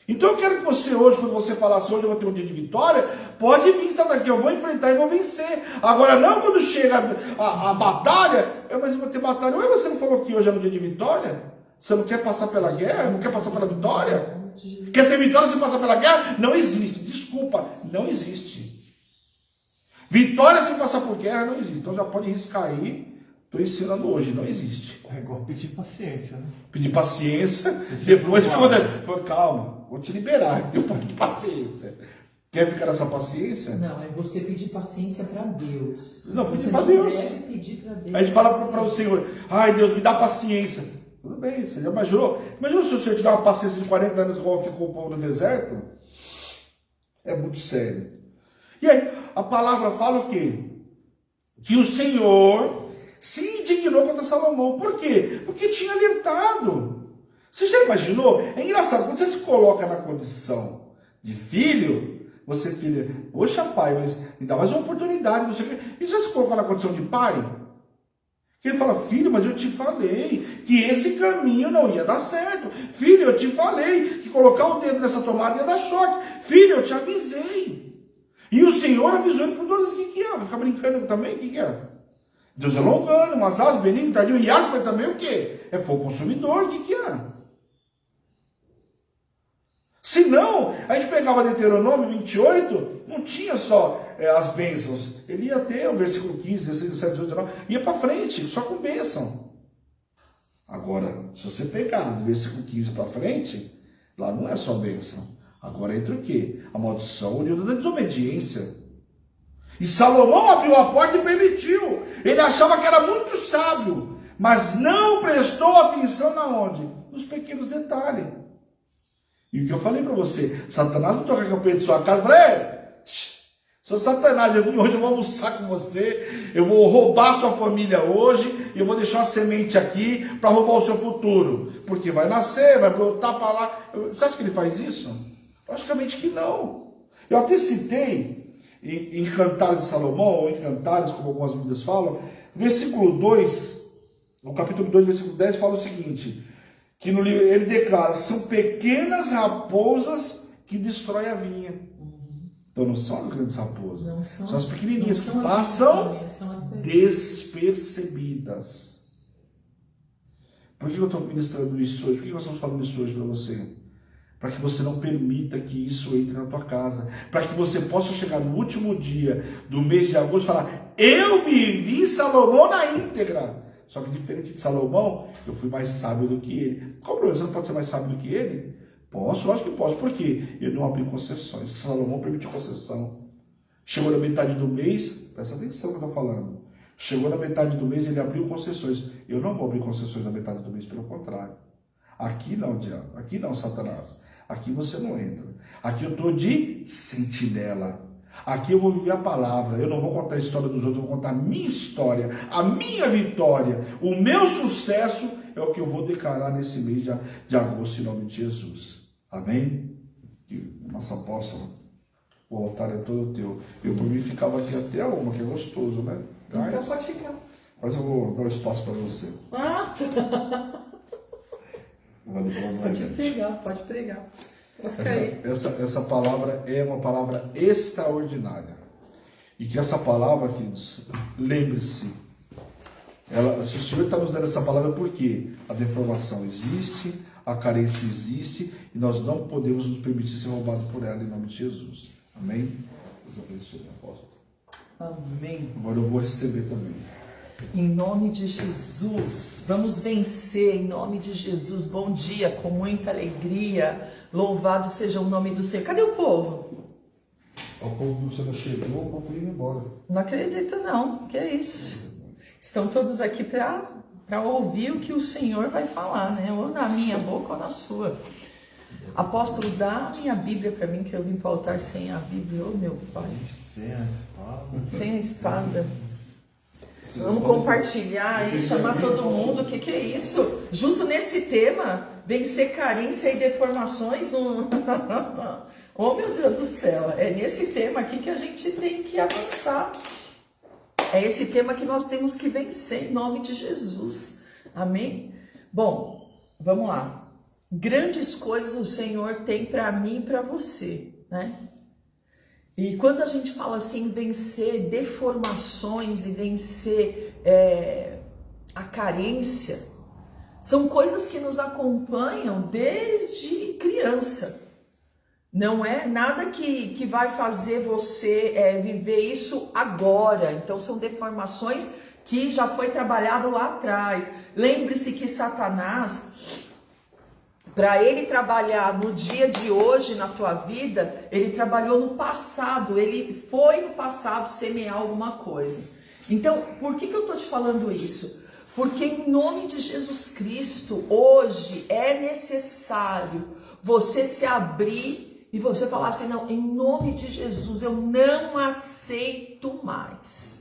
Então eu quero que você hoje, quando você falar assim, hoje eu vou ter um dia de vitória, pode vir estar daqui, eu vou enfrentar e vou vencer. Agora não quando chega a batalha, mas eu vou ter batalha. Ué, você não falou que hoje é um dia de vitória? Você não quer passar pela guerra? Não quer passar pela vitória? Quer ter vitória sem passar pela guerra? Não existe. Desculpa, não existe. Vitória sem passar por guerra não existe. Então já pode riscar aí. Estou ensinando hoje, não existe. É igual pedir paciência, né? Pedir paciência, depois que eu calma, vou te liberar, tem um pouco de paciência. Quer ficar nessa paciência? Não, é você pedir paciência para Deus. Não, pedir você para não Deus. deve pedir para Deus. A gente fala para o Senhor, ai Deus, me dá paciência. Tudo bem, você já imaginou? Imagina se o Senhor te dá uma paciência de 40 anos igual ficou o povo no deserto? É muito sério. E aí, a palavra fala o quê? Que o Senhor se indignou contra Salomão. Por quê? Porque tinha alertado. Você já imaginou? É engraçado, quando você se coloca na condição de filho, você filho, poxa pai, mas me dá mais uma oportunidade, não sei o quê. Ele já se colocou na condição de pai? Que ele fala, filho, mas eu te falei que esse caminho não ia dar certo. Filho, eu te falei que colocar o dedo nessa tomada ia dar choque. Filho, eu te avisei. E o Senhor avisou ele por duas vezes. O que é? Vai ficar brincando também? O que é? Deus é longano, mas as benigno, tardio e áspero, mas também o quê? É fogo consumidor, o que é? Se não, a gente pegava Deuteronômio 28, não tinha só as bênçãos. Ele ia ter o versículo 15, 16, 17, 18, 19, ia para frente, só com bênção. Agora, se você pegar do versículo 15 para frente, lá não é só bênção. Agora entra o quê? A maldição oriunda da desobediência. E Salomão abriu a porta e permitiu. Ele achava que era muito sábio, mas não prestou atenção na onde? Nos pequenos detalhes. E o que eu falei para você, Satanás não toca a campanha de sua casa, eu falei, sou Satanás, eu vim hoje, eu vou almoçar com você, eu vou roubar a sua família hoje, e eu vou deixar uma semente aqui para roubar o seu futuro, porque vai nascer, vai brotar para lá. Você acha que ele faz isso? Logicamente que não. Eu até citei em Cantares de Salomão, ou em Cantares, como algumas Bíblias falam, versículo 2, no capítulo 2, versículo 10, fala o seguinte, que no livro ele declara, são pequenas raposas que destroem a vinha. Então não são as grandes raposas, Não são as pequenininhas que não são passam são as pequenas. despercebidas. Por que eu estou ministrando isso hoje? Por que nós estamos falando isso hoje para você? Para que você não permita que isso entre na tua casa. Para que você possa chegar no último dia do mês de agosto e falar, eu vivi Salomão na íntegra. Só que diferente de Salomão, eu fui mais sábio do que ele. Qual o problema? Você não pode ser mais sábio do que ele? Posso, lógico que posso. Por quê? Eu não abri concessões. Salomão permitiu concessão. Chegou na metade do mês, presta atenção no que eu estou falando. Chegou na metade do mês, ele abriu concessões. Eu não vou abrir concessões na metade do mês, pelo contrário. Aqui não, diabo. Aqui não, Satanás. Aqui você não entra. Aqui eu estou de sentinela. Aqui eu vou viver a palavra. Eu não vou contar a história dos outros, eu vou contar a minha história, a minha vitória. O meu sucesso é o que eu vou declarar nesse mês de agosto, em nome de Jesus. Amém? Que nossa apóstola, o altar é todo teu. Eu por mim ficava aqui até uma, que é gostoso, né? Então pode ficar. Mas eu vou dar um espaço para você. Ah, tá. Valeu pela Pode noite. pregar, pode pregar. Vai ficar aí. Essa palavra é uma palavra extraordinária. E que essa palavra, queridos, lembre-se, se o Senhor está nos dando essa palavra, por quê? A deformação existe, a carência existe, e nós não podemos nos permitir ser roubados por ela, em nome de Jesus. Amém? Deus abençoe, apóstolo. Amém. Agora eu vou receber também. Em nome de Jesus, vamos vencer em nome de Jesus. Bom dia, com muita alegria. Louvado seja o nome do Senhor. Cadê o povo? O povo que você não chegou, o povo indo embora. Não acredito não, que é isso. Estão todos aqui para ouvir o que o Senhor vai falar, né? Ou na minha boca ou na sua. Apóstolo, dá a minha Bíblia para mim, que eu vim para o altar sem a Bíblia. Ô, meu Pai. Sem a espada. Sem a espada. Vamos compartilhar e chamar todo mundo. O que é isso? Justo nesse tema, vencer carência e deformações. No... Oh, meu Deus do céu. É nesse tema aqui que a gente tem que avançar. É esse tema que nós temos que vencer em nome de Jesus. Amém? Bom, vamos lá. Grandes coisas o Senhor tem para mim e para você, né? E quando a gente fala assim, vencer deformações e vencer a carência, são coisas que nos acompanham desde criança. Não é nada que vai fazer você viver isso agora. Então são deformações que já foi trabalhado lá atrás. Lembre-se que Satanás, para ele trabalhar no dia de hoje na tua vida, ele trabalhou no passado, ele foi no passado semear alguma coisa. Então, por que eu estou te falando isso? Porque em nome de Jesus Cristo, hoje é necessário você se abrir e você falar assim, não, em nome de Jesus, eu não aceito mais.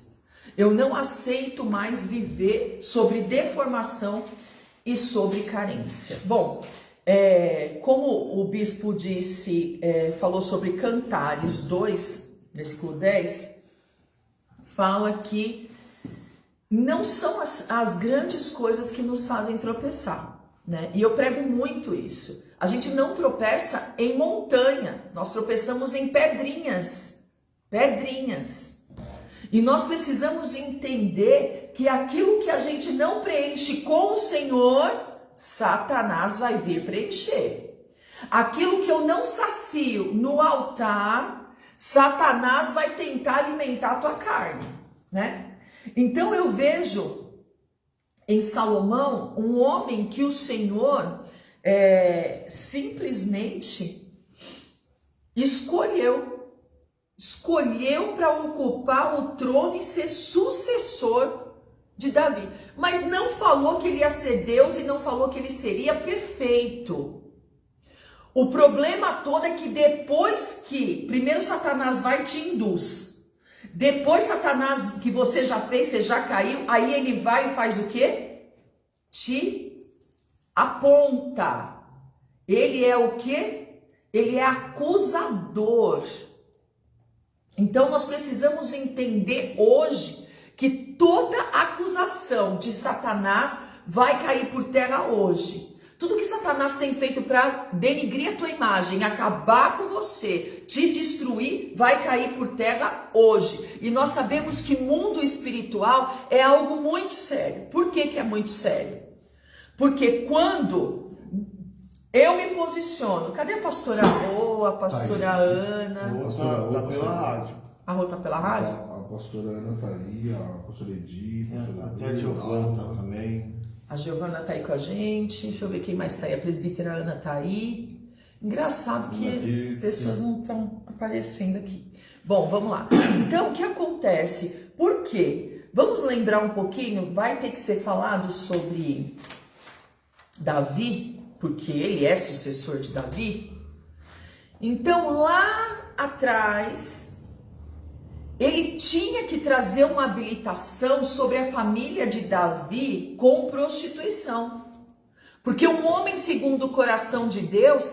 Eu não aceito mais viver sobre deformação e sobre carência. Bom, como o bispo disse, falou sobre Cantares 2, versículo 10, fala que não são as grandes coisas que nos fazem tropeçar, né? E eu prego muito isso. A gente não tropeça em montanha, nós tropeçamos em pedrinhas. E nós precisamos entender que aquilo que a gente não preenche com o Senhor, Satanás vai vir preencher. Aquilo que eu não sacio no altar, Satanás vai tentar alimentar a tua carne, né? Então eu vejo em Salomão um homem que o Senhor simplesmente escolheu para ocupar o trono e ser sucessor de Davi, mas não falou que ele ia ser Deus e não falou que ele seria perfeito. O problema todo é que depois que primeiro Satanás vai e te induz, depois Satanás que você já fez, você já caiu, aí ele vai e faz o quê? Te aponta. Ele é o quê? Ele é acusador. Então nós precisamos entender hoje que toda acusação de Satanás vai cair por terra hoje. Tudo que Satanás tem feito para denigrir a tua imagem, acabar com você, te destruir, vai cair por terra hoje. E nós sabemos que mundo espiritual é algo muito sério. Por que é muito sério? Porque quando eu me posiciono, cadê a pastora Rô, a pastora Ana? Tá pela rádio. A Rô tá pela rádio? A pastora Ana tá aí, a pastora Edith, Até a Giovana tá também. A Giovana tá aí com a gente. Deixa eu ver quem mais tá aí. A presbítera Ana tá aí. Engraçado que as pessoas não estão aparecendo aqui. Bom, vamos lá. Então, o que acontece? Por quê? Vamos lembrar um pouquinho, vai ter que ser falado sobre Davi, porque ele é sucessor de Davi. Então, lá atrás, ele tinha que trazer uma habilitação sobre a família de Davi com prostituição. Porque um homem segundo o coração de Deus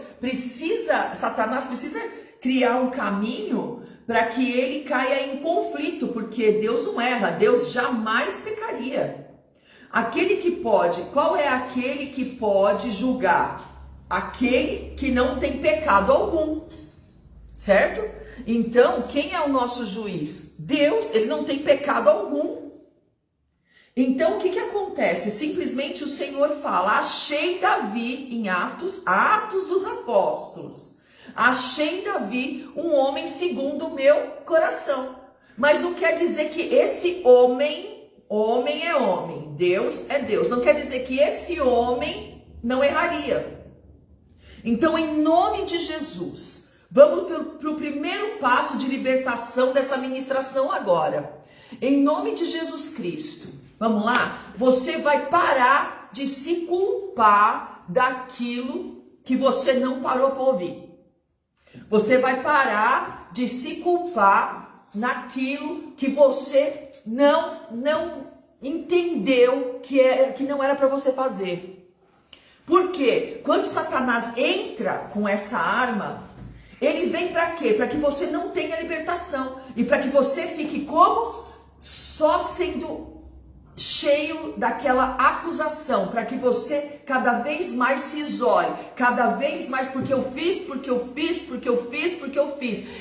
Satanás precisa criar um caminho para que ele caia em conflito, porque Deus não erra, Deus jamais pecaria. Aquele que pode, qual é aquele que pode julgar? Aquele que não tem pecado algum, certo? Então, quem é o nosso juiz? Deus, ele não tem pecado algum. Então, o que acontece? Simplesmente o Senhor fala, achei Davi em Atos dos Apóstolos. Achei Davi um homem segundo o meu coração. Mas não quer dizer que esse homem é homem, Deus é Deus. Não quer dizer que esse homem não erraria. Então, em nome de Jesus, vamos para o primeiro passo de libertação dessa ministração agora. Em nome de Jesus Cristo, vamos lá? Você vai parar de se culpar daquilo que você não parou para ouvir. Você vai parar de se culpar naquilo que você não entendeu que não era para você fazer. Porque quando Satanás entra com essa arma, ele vem para quê? Para que você não tenha libertação e para que você fique como? Só sendo cheio daquela acusação, para que você cada vez mais se isole, cada vez mais porque eu fiz.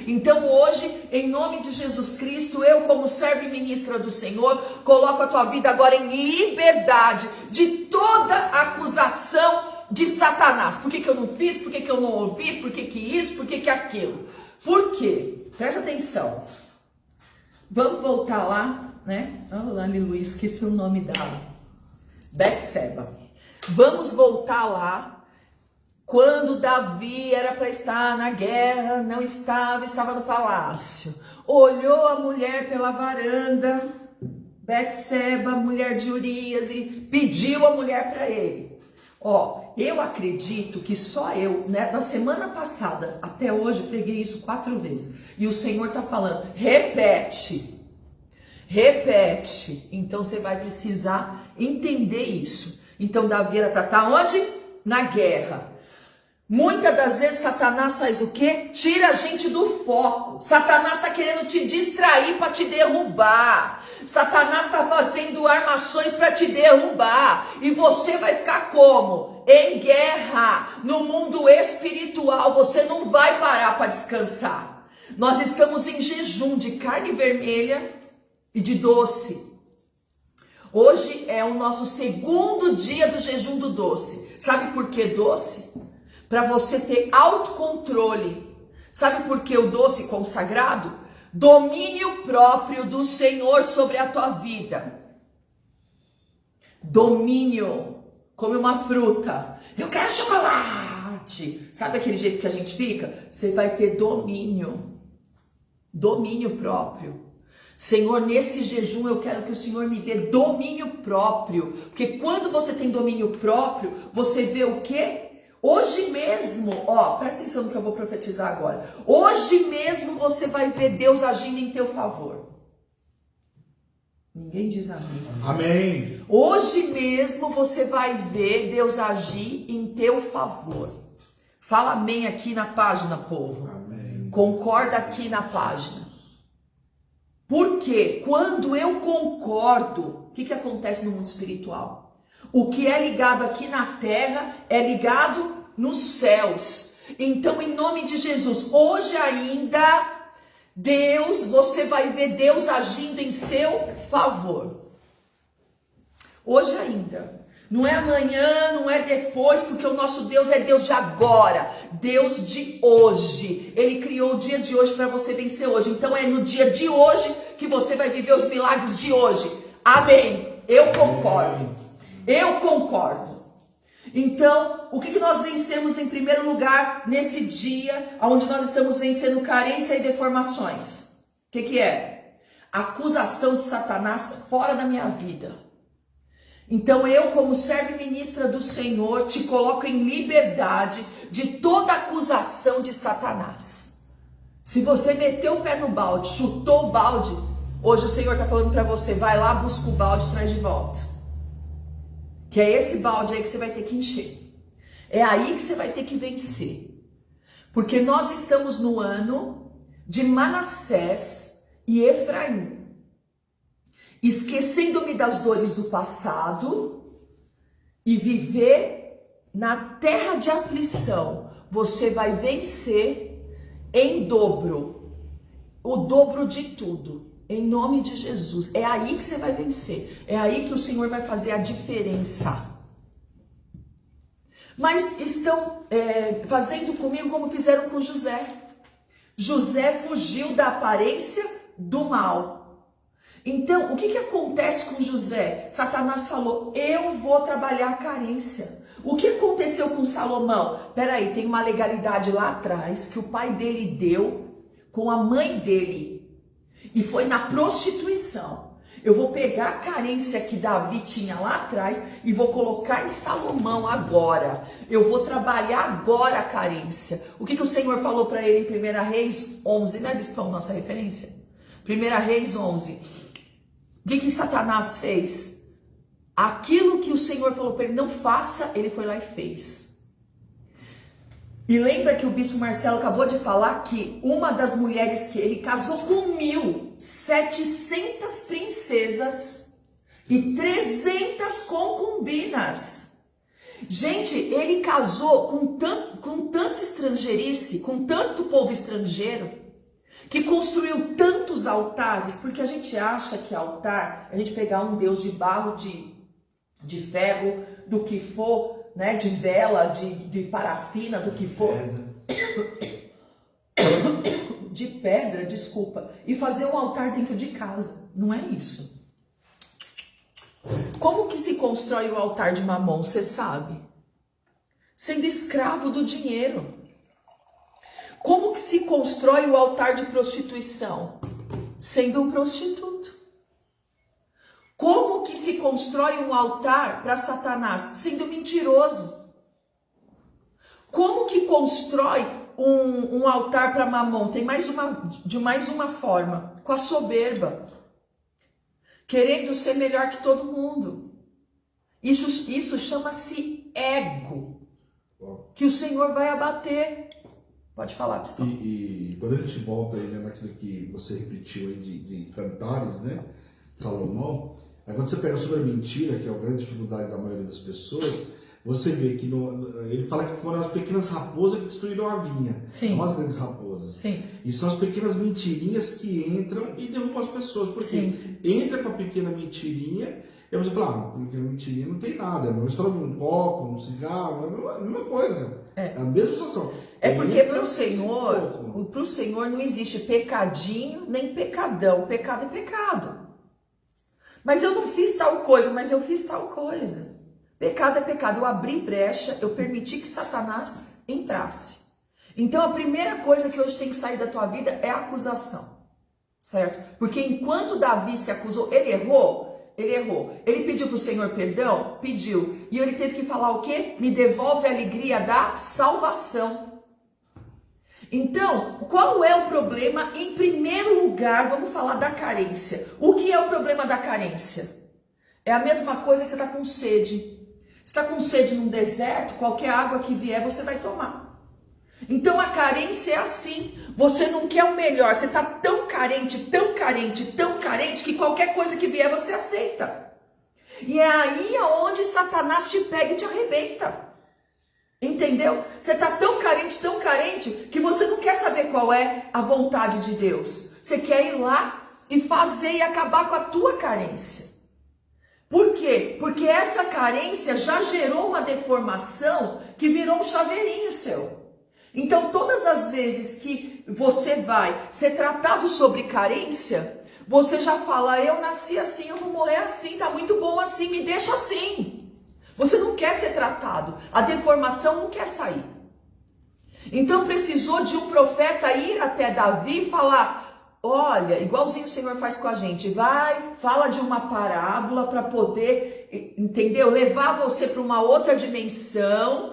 Então hoje, em nome de Jesus Cristo, eu como serva e ministra do Senhor, coloco a tua vida agora em liberdade de toda acusação de Satanás. Por que eu não fiz? Por que eu não ouvi? Por que isso? Por que aquilo? Por quê? Presta atenção. Vamos voltar lá, né? Vamos lá, Luiz, esqueci o nome dela. Betseba. Vamos voltar lá. Quando Davi era para estar na guerra, não estava, estava no palácio. Olhou a mulher pela varanda, Betseba, mulher de Urias, e pediu a mulher para ele. Ó, eu acredito que só eu, né, na semana passada até hoje, eu preguei isso 4 vezes. E o Senhor está falando, repete. Então você vai precisar entender isso. Então Davi era para estar onde? Na guerra. Muitas das vezes Satanás faz o quê? Tira a gente do foco. Satanás está querendo te distrair para te derrubar. Satanás está fazendo armações para te derrubar. E você vai ficar como? Em guerra. No mundo espiritual. Você não vai parar para descansar. Nós estamos em jejum de carne vermelha e de doce. Hoje é o nosso segundo dia do jejum do doce. Sabe por que doce? Para você ter autocontrole. Sabe por que o doce consagrado? Domínio próprio do Senhor sobre a tua vida. Domínio. Come uma fruta. Eu quero chocolate. Sabe aquele jeito que a gente fica? Você vai ter domínio. Domínio próprio. Senhor, nesse jejum eu quero que o Senhor me dê domínio próprio. Porque quando você tem domínio próprio, você vê o quê? Hoje mesmo, ó, presta atenção no que eu vou profetizar agora. Hoje mesmo você vai ver Deus agindo em teu favor. Ninguém diz amém. Amém. Hoje mesmo você vai ver Deus agir em teu favor. Fala amém aqui na página, povo. Amém. Concorda aqui na página. Porque quando eu concordo, o que acontece no mundo espiritual? O que é ligado aqui na terra é ligado nos céus. Então, em nome de Jesus, hoje ainda, Deus, você vai ver Deus agindo em seu favor. Hoje ainda. Não é amanhã, não é depois, porque o nosso Deus é Deus de agora, Deus de hoje. Ele criou o dia de hoje para você vencer hoje. Então é no dia de hoje que você vai viver os milagres de hoje. Amém. Eu concordo. Eu concordo. Então, o que nós vencemos em primeiro lugar nesse dia, onde nós estamos vencendo carência e deformações? O que é? Acusação de Satanás fora da minha vida. Então eu, como serva e ministra do Senhor, te coloco em liberdade de toda acusação de Satanás. Se você meteu o pé no balde, chutou o balde, hoje o Senhor está falando para você, vai lá, busca o balde e traz de volta. Que é esse balde aí que você vai ter que encher. É aí que você vai ter que vencer. Porque nós estamos no ano de Manassés e Efraim. Esquecendo-me das dores do passado e viver na terra de aflição, você vai vencer em dobro, o dobro de tudo, em nome de Jesus. É aí que você vai vencer, é aí que o Senhor vai fazer a diferença. Mas estão fazendo comigo como fizeram com José. José fugiu da aparência do mal. Então, o que acontece com José? Satanás falou, eu vou trabalhar a carência. O que aconteceu com Salomão? Peraí, tem uma legalidade lá atrás que o pai dele deu com a mãe dele. E foi na prostituição. Eu vou pegar a carência que Davi tinha lá atrás e vou colocar em Salomão agora. Eu vou trabalhar agora a carência. O que o Senhor falou para ele em 1 Reis 11, né, Bispão, nossa referência? 1 Reis 11. O que Satanás fez? Aquilo que o Senhor falou para ele não faça, ele foi lá e fez. E lembra que o Bispo Marcelo acabou de falar que uma das mulheres que ele casou com 1.700 princesas e 300 concubinas. Gente, ele casou com tanta estrangeirice, com tanto povo estrangeiro, que construiu tantos altares, porque a gente acha que altar é a gente pegar um Deus de barro, de ferro, do que for, né, de vela, de parafina, do que for, de pedra, desculpa, e fazer um altar dentro de casa. Não é isso. Como que se constrói o altar de Mamon, você sabe? Sendo escravo do dinheiro. Como que se constrói o altar de prostituição? Sendo um prostituto. Como que se constrói um altar para Satanás? Sendo mentiroso. Como que constrói um altar para Mamon? Tem mais uma forma. Com a soberba. Querendo ser melhor que todo mundo. Isso chama-se ego. Que o Senhor vai abater. Pode falar, Piscão. E quando a gente volta aí, né, naquilo que você repetiu aí de Cantares, né? Salomão, aí quando você pega sobre a mentira, que é a grande dificuldade da maioria das pessoas, você vê que ele fala que foram as pequenas raposas que destruíram a vinha. Sim. Não as grandes raposas. Sim. E são as pequenas mentirinhas que entram e derrubam as pessoas. Porque Sim. entra com a pequena mentirinha e você fala, a pequena mentirinha não tem nada. É uma história de um copo, um cigarro, é a mesma coisa. É a mesma situação. É porque para o Senhor não existe pecadinho nem pecadão. Pecado é pecado. Mas eu não fiz tal coisa, mas eu fiz tal coisa. Pecado é pecado. Eu abri brecha, eu permiti que Satanás entrasse. Então a primeira coisa que hoje tem que sair da tua vida é a acusação. Certo? Porque enquanto Davi se acusou, ele errou. Ele pediu para o Senhor perdão? Pediu. E ele teve que falar o quê? Me devolve a alegria da salvação. Então, qual é o problema? Em primeiro lugar, vamos falar da carência. O que é o problema da carência? É a mesma coisa que você está com sede. Você está com sede num deserto, qualquer água que vier você vai tomar. Então a carência é assim. Você não quer o melhor, você está tão carente, que qualquer coisa que vier você aceita. E é aí aonde Satanás te pega e te arrebenta. Entendeu? Você está tão carente, que você não quer saber qual é a vontade de Deus. Você quer ir lá e fazer e acabar com a tua carência. Por quê? Porque essa carência já gerou uma deformação que virou um chaveirinho seu. Então, todas as vezes que você vai ser tratado sobre carência, você já fala, eu nasci assim, eu vou morrer assim, tá muito bom assim, me deixa assim. Você não quer ser tratado, a deformação não quer sair. Então precisou de um profeta ir até Davi e falar, olha, igualzinho o Senhor faz com a gente, vai, fala de uma parábola para poder, entendeu? Levar você para uma outra dimensão,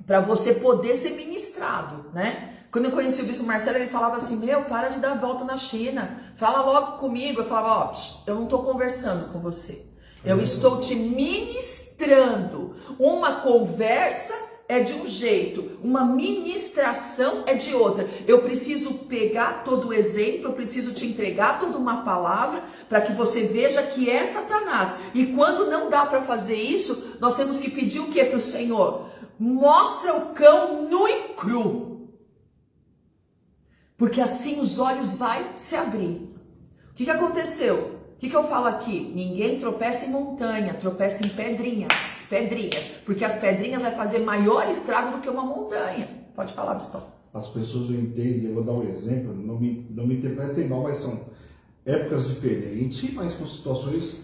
para você poder ser ministrado, né? Quando eu conheci o Bispo Marcelo, ele falava assim, para de dar volta na China, fala logo comigo. Eu falava, eu não estou conversando com você, eu estou te ministrando. Uma conversa é de um jeito, uma ministração é de outra. Eu preciso pegar todo o exemplo, eu preciso te entregar toda uma palavra para que você veja que é Satanás. E quando não dá para fazer isso, nós temos que pedir o que para o Senhor? Mostra o cão nu e cru. Porque assim os olhos vão se abrir. O que aconteceu? O que eu falo aqui? Ninguém tropeça em montanha, tropeça em pedrinhas. Porque as pedrinhas vai fazer maior estrago do que uma montanha. Pode falar, Bispo. As pessoas não entendem, eu vou dar um exemplo, não me interpretem mal, mas são épocas diferentes, mas com situações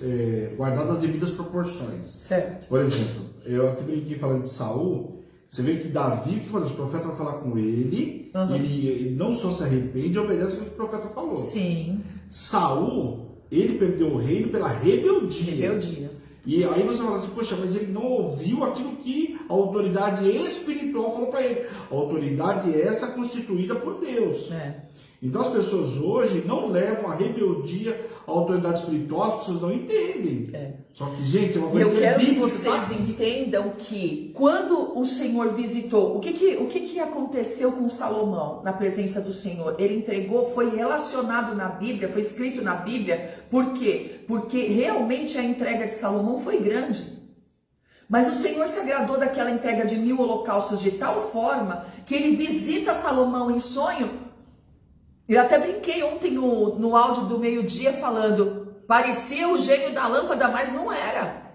guardadas as devidas proporções. Certo. Por exemplo, eu até brinquei falando de Saul, você vê que Davi, que quando o profeta vai falar com ele, ele não só se arrepende, obedece o que o profeta falou. Sim. Saul, ele perdeu o reino pela rebeldia. Rebeldia. E aí você fala assim, poxa, mas ele não ouviu aquilo que a autoridade espiritual falou para ele. A autoridade é essa constituída por Deus. Então as pessoas hoje não levam a rebeldia à autoridade espiritual, as pessoas não entendem. Só que, gente, é uma coisa eu quero que bíblica, vocês entendam que quando o Senhor visitou, o que aconteceu com Salomão na presença do Senhor? Ele entregou, foi relacionado na Bíblia, foi escrito na Bíblia, por quê? Porque realmente a entrega de Salomão foi grande. Mas o Senhor se agradou daquela entrega de 1000 holocaustos de tal forma que ele visita Salomão em sonho. Eu até brinquei ontem no áudio do meio-dia falando, parecia o gênio da lâmpada, mas não era.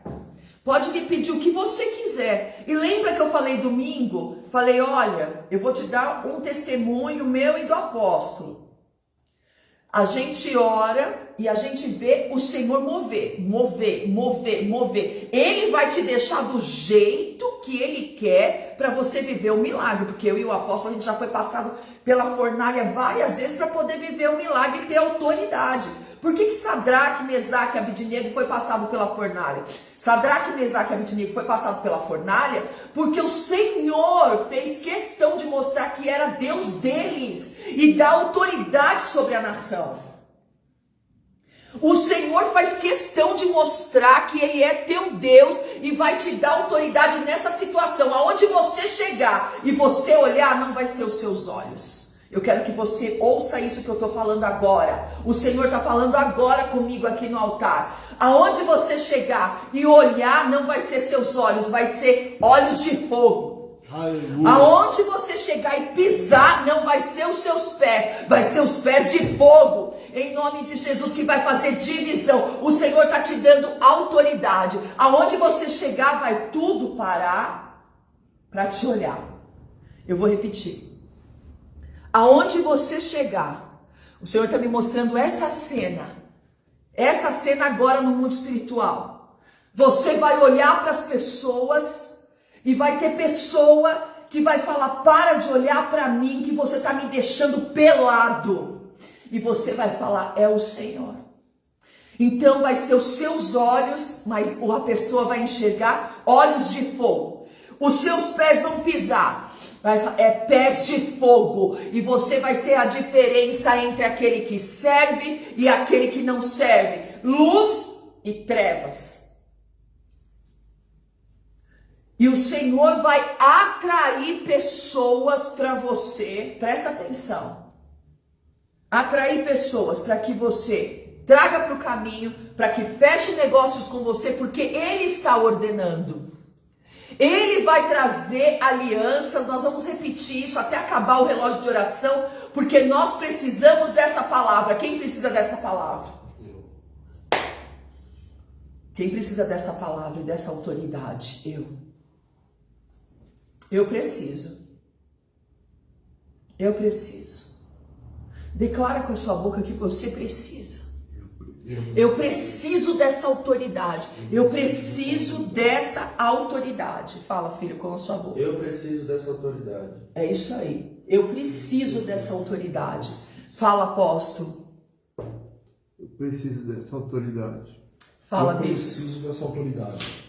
Pode me pedir o que você quiser. E lembra que eu falei domingo? Falei, olha, eu vou te dar um testemunho meu e do apóstolo. A gente ora e a gente vê o Senhor mover. Ele vai te deixar do jeito que Ele quer para você viver o milagre. Porque eu e o apóstolo, a gente já foi passado pela fornalha várias vezes para poder viver o milagre e ter autoridade. Por que Sadraque, Mesaque e Abidnego foi passado pela fornalha? Sadraque, Mesaque e Abidnego foi passado pela fornalha porque o Senhor fez questão de mostrar que era Deus deles e dar autoridade sobre a nação. O Senhor faz questão de mostrar que Ele é teu Deus e vai te dar autoridade nessa situação. Aonde você chegar e você olhar, não vai ser os seus olhos. Eu quero que você ouça isso que eu estou falando agora. O Senhor está falando agora comigo aqui no altar. Aonde você chegar e olhar, não vai ser seus olhos, vai ser olhos de fogo. Aleluia. Aonde você chegar e pisar, não vai ser os seus pés, vai ser os pés de fogo, em nome de Jesus, que vai fazer divisão. O Senhor está te dando autoridade. Aonde você chegar, vai tudo parar para te olhar. Eu vou repetir. Aonde você chegar, o Senhor está me mostrando essa cena agora no mundo espiritual. Você vai olhar para as pessoas e vai ter pessoa que vai falar, para de olhar para mim, que você está me deixando pelado. E você vai falar, é o Senhor. Então vai ser os seus olhos, mas a pessoa vai enxergar olhos de fogo. Os seus pés vão pisar. É pés de fogo. E você vai ser a diferença entre aquele que serve e aquele que não serve. Luz e trevas. E o Senhor vai atrair pessoas para você. Presta atenção. Atrair pessoas para que você traga para o caminho, para que feche negócios com você, porque Ele está ordenando. Ele vai trazer alianças, nós vamos repetir isso até acabar o relógio de oração, porque nós precisamos dessa palavra. Quem precisa dessa palavra? Quem precisa dessa palavra e dessa autoridade? Eu preciso. Eu preciso. Declara com a sua boca que você precisa. Eu preciso dessa autoridade. Eu preciso dessa autoridade. Fala, filho, com a sua boca. Eu preciso dessa autoridade. É isso aí. Eu preciso dessa autoridade. Fala, apóstolo. Eu preciso dessa autoridade. Fala, eu bispo. preciso dessa autoridade.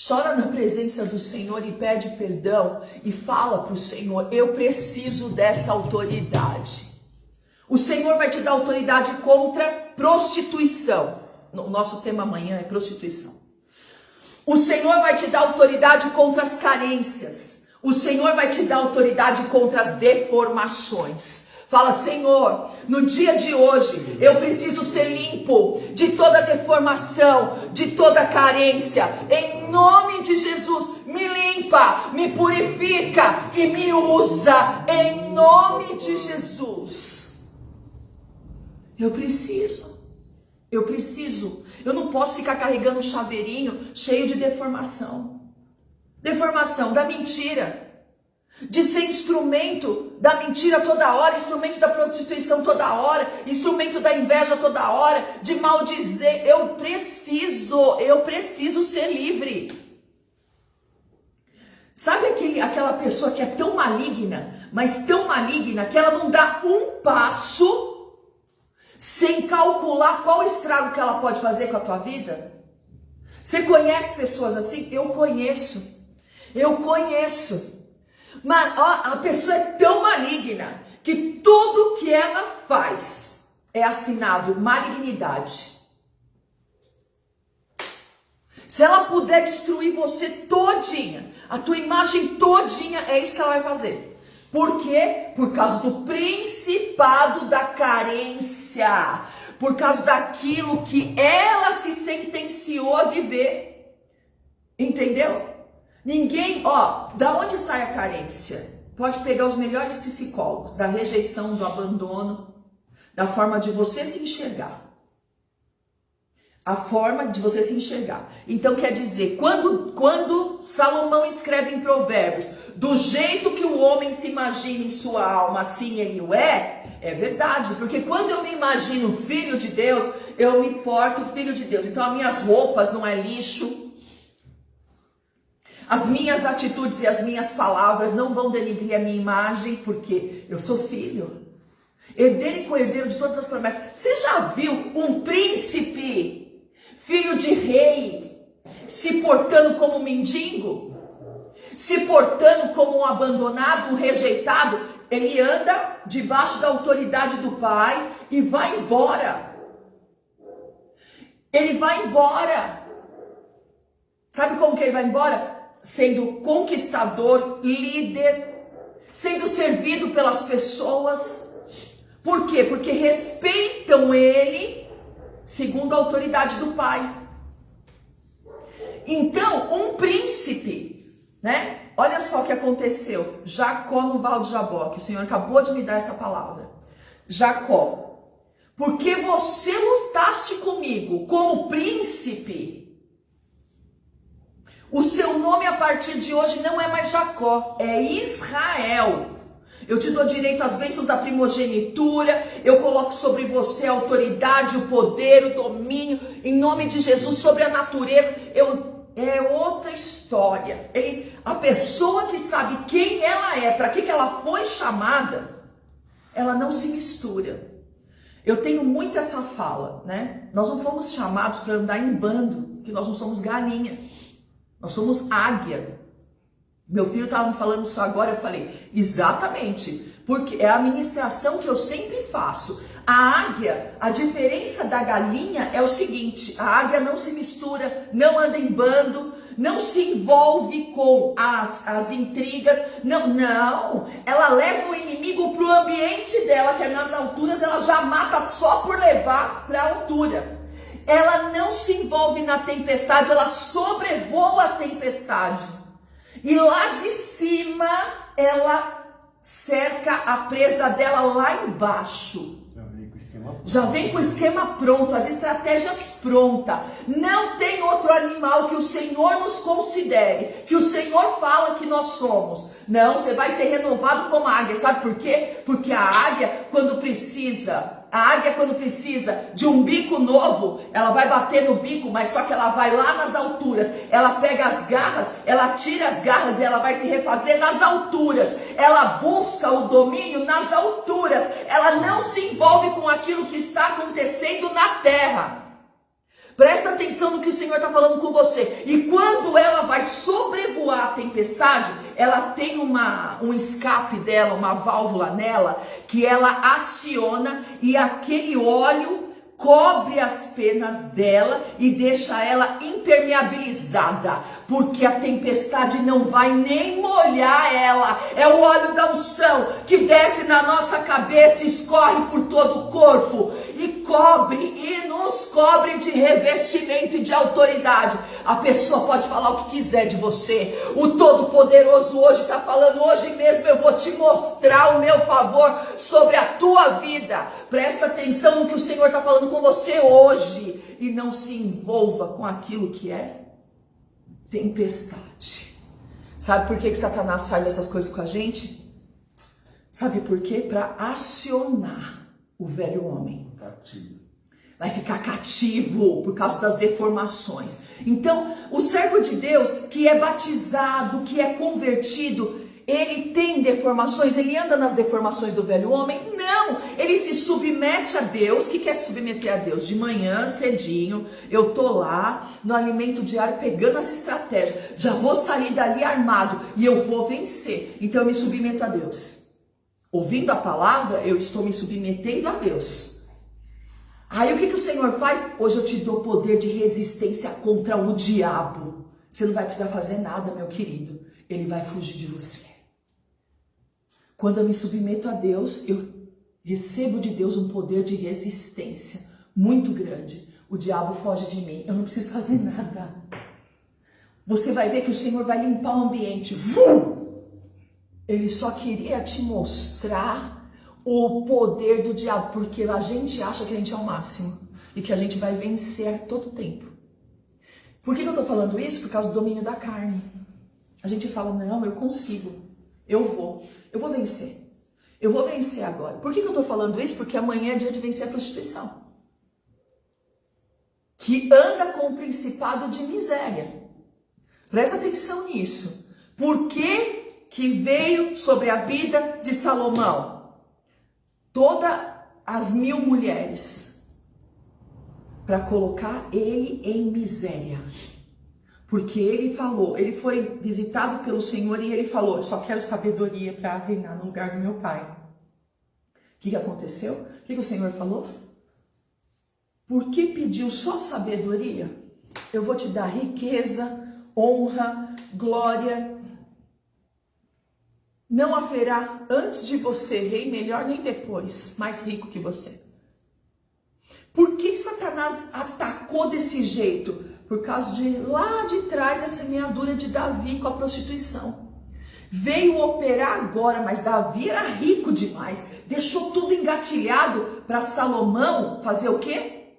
Chora na presença do Senhor e pede perdão e fala para o Senhor, eu preciso dessa autoridade. O Senhor vai te dar autoridade contra prostituição. O nosso tema amanhã é prostituição. O Senhor vai te dar autoridade contra as carências. O Senhor vai te dar autoridade contra as deformações. Fala, Senhor, no dia de hoje, eu preciso ser limpo de toda deformação, de toda carência. Em nome de Jesus, me limpa, me purifica e me usa. Em nome de Jesus. Eu preciso. Eu não posso ficar carregando um chaveirinho cheio de deformação. Deformação da mentira. De ser instrumento da mentira toda hora, instrumento da prostituição toda hora, instrumento da inveja toda hora, de maldizer. Eu preciso ser livre. Sabe aquela pessoa que é tão maligna, mas tão maligna que ela não dá um passo sem calcular qual estrago que ela pode fazer com a tua vida? Você conhece pessoas assim? Eu conheço. Mas ó, a pessoa é tão maligna que tudo que ela faz é assinado malignidade. Se ela puder destruir você todinha, a tua imagem todinha, é isso que ela vai fazer. Por quê? Por causa do principado da carência. Por causa daquilo que ela se sentenciou a viver. Entendeu? Ninguém, ó, da onde sai a carência? Pode pegar os melhores psicólogos, da rejeição, do abandono, da forma de você se enxergar. A forma de você se enxergar. Então quer dizer, quando Salomão escreve em Provérbios, do jeito que o homem se imagina em sua alma, assim ele o é verdade. Porque quando eu me imagino filho de Deus, eu me porto filho de Deus. Então as minhas roupas não é lixo. As minhas atitudes e as minhas palavras não vão denigrir a minha imagem, porque eu sou filho. Herdeiro e co-herdeiro de todas as promessas. Você já viu um príncipe, filho de rei, se portando como um mendigo? Se portando como um abandonado, um rejeitado? Ele anda debaixo da autoridade do pai e vai embora. Ele vai embora. Sabe como que ele vai embora? Sendo conquistador, líder, sendo servido pelas pessoas. Por quê? Porque respeitam ele segundo a autoridade do pai. Então, um príncipe, né? Olha só o que aconteceu. Jacó no Val de Jaboque. O Senhor acabou de me dar essa palavra. Jacó, porque você lutaste comigo como príncipe, o seu nome a partir de hoje não é mais Jacó, é Israel. Eu te dou direito às bênçãos da primogenitura, eu coloco sobre você a autoridade, o poder, o domínio, em nome de Jesus, sobre a natureza. É outra história. A pessoa que sabe quem ela é, para que ela foi chamada, ela não se mistura. Eu tenho muito essa fala, né? Nós não fomos chamados para andar em bando, que nós não somos galinha. Nós somos águia. Meu filho estava me falando isso agora, eu falei, exatamente, porque é a ministração que eu sempre faço. A águia, a diferença da galinha é o seguinte, a águia não se mistura, não anda em bando, não se envolve com as intrigas, não, ela leva o inimigo para o ambiente dela, que é nas alturas, ela já mata só por levar para a altura. Ela não se envolve na tempestade, ela sobrevoa a tempestade. E lá de cima, ela cerca a presa dela lá embaixo. Já vem com o esquema pronto, as estratégias prontas. Não tem outro animal que o Senhor nos considere, que o Senhor fala que nós somos. Não, você vai ser renovado como a águia. Sabe por quê? Porque a águia, quando precisa de um bico novo, ela vai bater no bico, mas só que ela vai lá nas alturas, ela pega as garras, ela tira as garras e ela vai se refazer nas alturas, ela busca o domínio nas alturas, ela não se envolve com aquilo que está acontecendo na terra. Presta atenção no que o Senhor está falando com você. E quando ela vai sobrevoar a tempestade, ela tem um escape dela, uma válvula nela, que ela aciona e aquele óleo cobre as penas dela e deixa ela impermeabilizada, porque a tempestade não vai nem molhar ela. É o óleo da unção que desce na nossa cabeça, escorre por todo o corpo e nos cobre de revestimento e de autoridade. A pessoa pode falar o que quiser de você, o Todo-Poderoso hoje está falando, hoje mesmo eu vou te mostrar o meu favor sobre a tua vida. Presta atenção no que o Senhor está falando com você hoje e não se envolva com aquilo que é tempestade. Sabe por que Satanás faz essas coisas com a gente? Sabe por quê? Para acionar o velho homem. Vai ficar cativo por causa das deformações. Então, o servo de Deus que é batizado, que é convertido, ele tem deformações, ele anda nas deformações do velho homem? Não, ele se submete a Deus. O que quer se submeter a Deus? De manhã, cedinho, eu tô lá no alimento diário pegando as estratégias, já vou sair dali armado e eu vou vencer. Então eu me submeto a Deus. Ouvindo a palavra, eu estou me submetendo a Deus. Aí o que o Senhor faz? Hoje eu te dou poder de resistência contra o diabo. Você não vai precisar fazer nada, meu querido. Ele vai fugir de você. Quando eu me submeto a Deus, eu recebo de Deus um poder de resistência muito grande. O diabo foge de mim. Eu não preciso fazer nada. Você vai ver que o Senhor vai limpar o ambiente. Ele só queria te mostrar o poder do diabo, porque a gente acha que a gente é o máximo e que a gente vai vencer todo o tempo. Por que eu estou falando isso? Por causa do domínio da carne. A gente fala, não, eu consigo, eu vou vencer. Eu vou vencer agora. Por que eu estou falando isso? Porque amanhã é dia de vencer a prostituição. Que anda com o principado de miséria. Presta atenção nisso. Por que veio sobre a vida de Salomão todas as 1000 mulheres? Para colocar ele em miséria. Porque ele falou, ele foi visitado pelo Senhor e ele falou, eu só quero sabedoria para reinar no lugar do meu pai. O que aconteceu? O que o Senhor falou? Por que pediu só sabedoria? Eu vou te dar riqueza, honra, glória. Não haverá antes de você rei melhor nem depois mais rico que você. Por que Satanás atacou desse jeito? Por causa de lá de trás, essa semeadura de Davi com a prostituição. Veio operar agora, mas Davi era rico demais. Deixou tudo engatilhado para Salomão fazer o quê?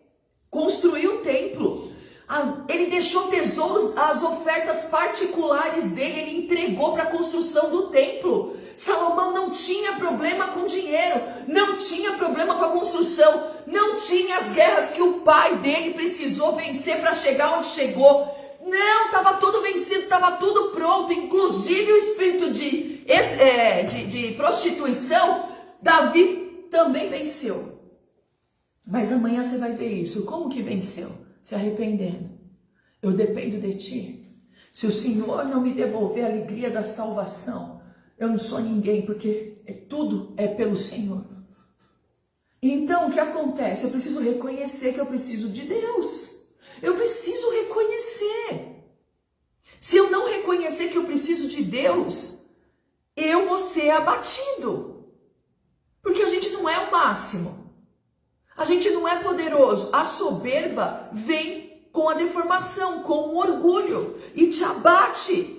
Construir o templo. Ele deixou tesouros, as ofertas particulares dele, ele entregou para a construção do templo. Salomão não tinha problema com dinheiro, não tinha problema com a construção, não tinha as guerras que o pai dele precisou vencer para chegar onde chegou. Não, estava tudo vencido, estava tudo pronto, inclusive o espírito de prostituição, Davi também venceu. Mas amanhã você vai ver isso. Como que venceu? Se arrependendo. Eu dependo de ti. Se o Senhor não me devolver a alegria da salvação, eu não sou ninguém, porque tudo é pelo Senhor. Então, o que acontece? Eu preciso reconhecer que eu preciso de Deus. Eu preciso reconhecer. Se eu não reconhecer que eu preciso de Deus, eu vou ser abatido. Porque a gente não é o máximo. A gente não é poderoso. A soberba vem com a deformação, com o orgulho e te abate.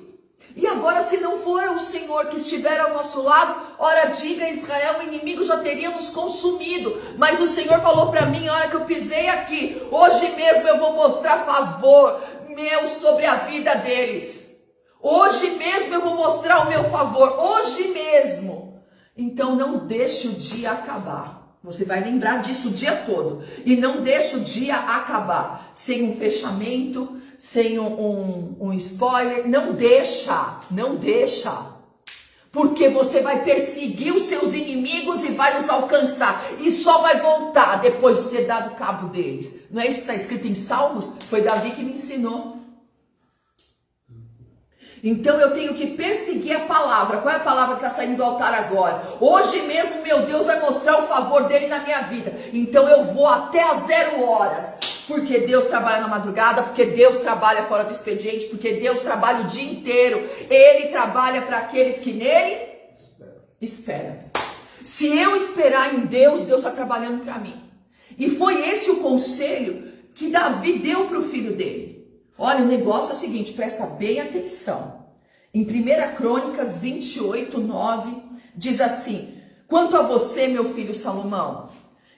E agora, se não for o Senhor que estiver ao nosso lado, ora diga a Israel, o inimigo já teria nos consumido. Mas o Senhor falou para mim, a hora que eu pisei aqui, hoje mesmo eu vou mostrar favor meu sobre a vida deles. Hoje mesmo eu vou mostrar o meu favor, hoje mesmo. Então não deixe o dia acabar. Você vai lembrar disso o dia todo. E não deixe o dia acabar sem um fechamento, sem um spoiler. Não deixa. Porque você vai perseguir os seus inimigos e vai os alcançar. E só vai voltar depois de ter dado cabo deles. Não é isso que está escrito em Salmos? Foi Davi que me ensinou. Então eu tenho que perseguir a palavra. Qual é a palavra que está saindo do altar agora? Hoje mesmo meu Deus vai mostrar o favor dele na minha vida. Então eu vou até às 0 horas. Porque Deus trabalha na madrugada, porque Deus trabalha fora do expediente, porque Deus trabalha o dia inteiro. Ele trabalha para aqueles que nele esperam. Se eu esperar em Deus, Deus está trabalhando para mim. E foi esse o conselho que Davi deu para o filho dele. Olha, o negócio é o seguinte, presta bem atenção. Em 1 Crônicas 28, 9, diz assim: quanto a você, meu filho Salomão,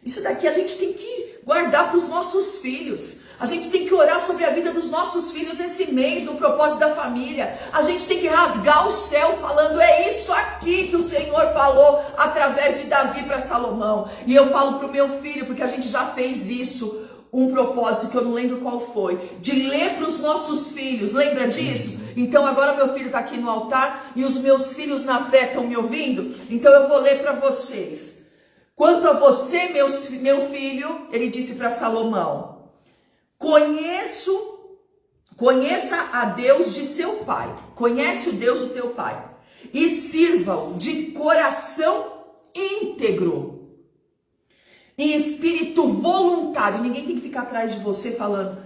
isso daqui a gente tem que guardar para os nossos filhos. A gente tem que orar sobre a vida dos nossos filhos esse mês, no propósito da família. A gente tem que rasgar o céu falando, é isso aqui que o Senhor falou através de Davi para Salomão. E eu falo para o meu filho, porque a gente já fez isso, um propósito que eu não lembro qual foi, de ler para os nossos filhos, lembra disso? Então agora meu filho está aqui no altar e os meus filhos na fé estão me ouvindo. Então eu vou ler para vocês. Quanto a você, meu filho, ele disse para Salomão, conheça a Deus de seu pai, conhece o Deus do teu pai e sirva-o de coração íntegro e espírito voluntário. Ninguém tem que ficar atrás de você falando,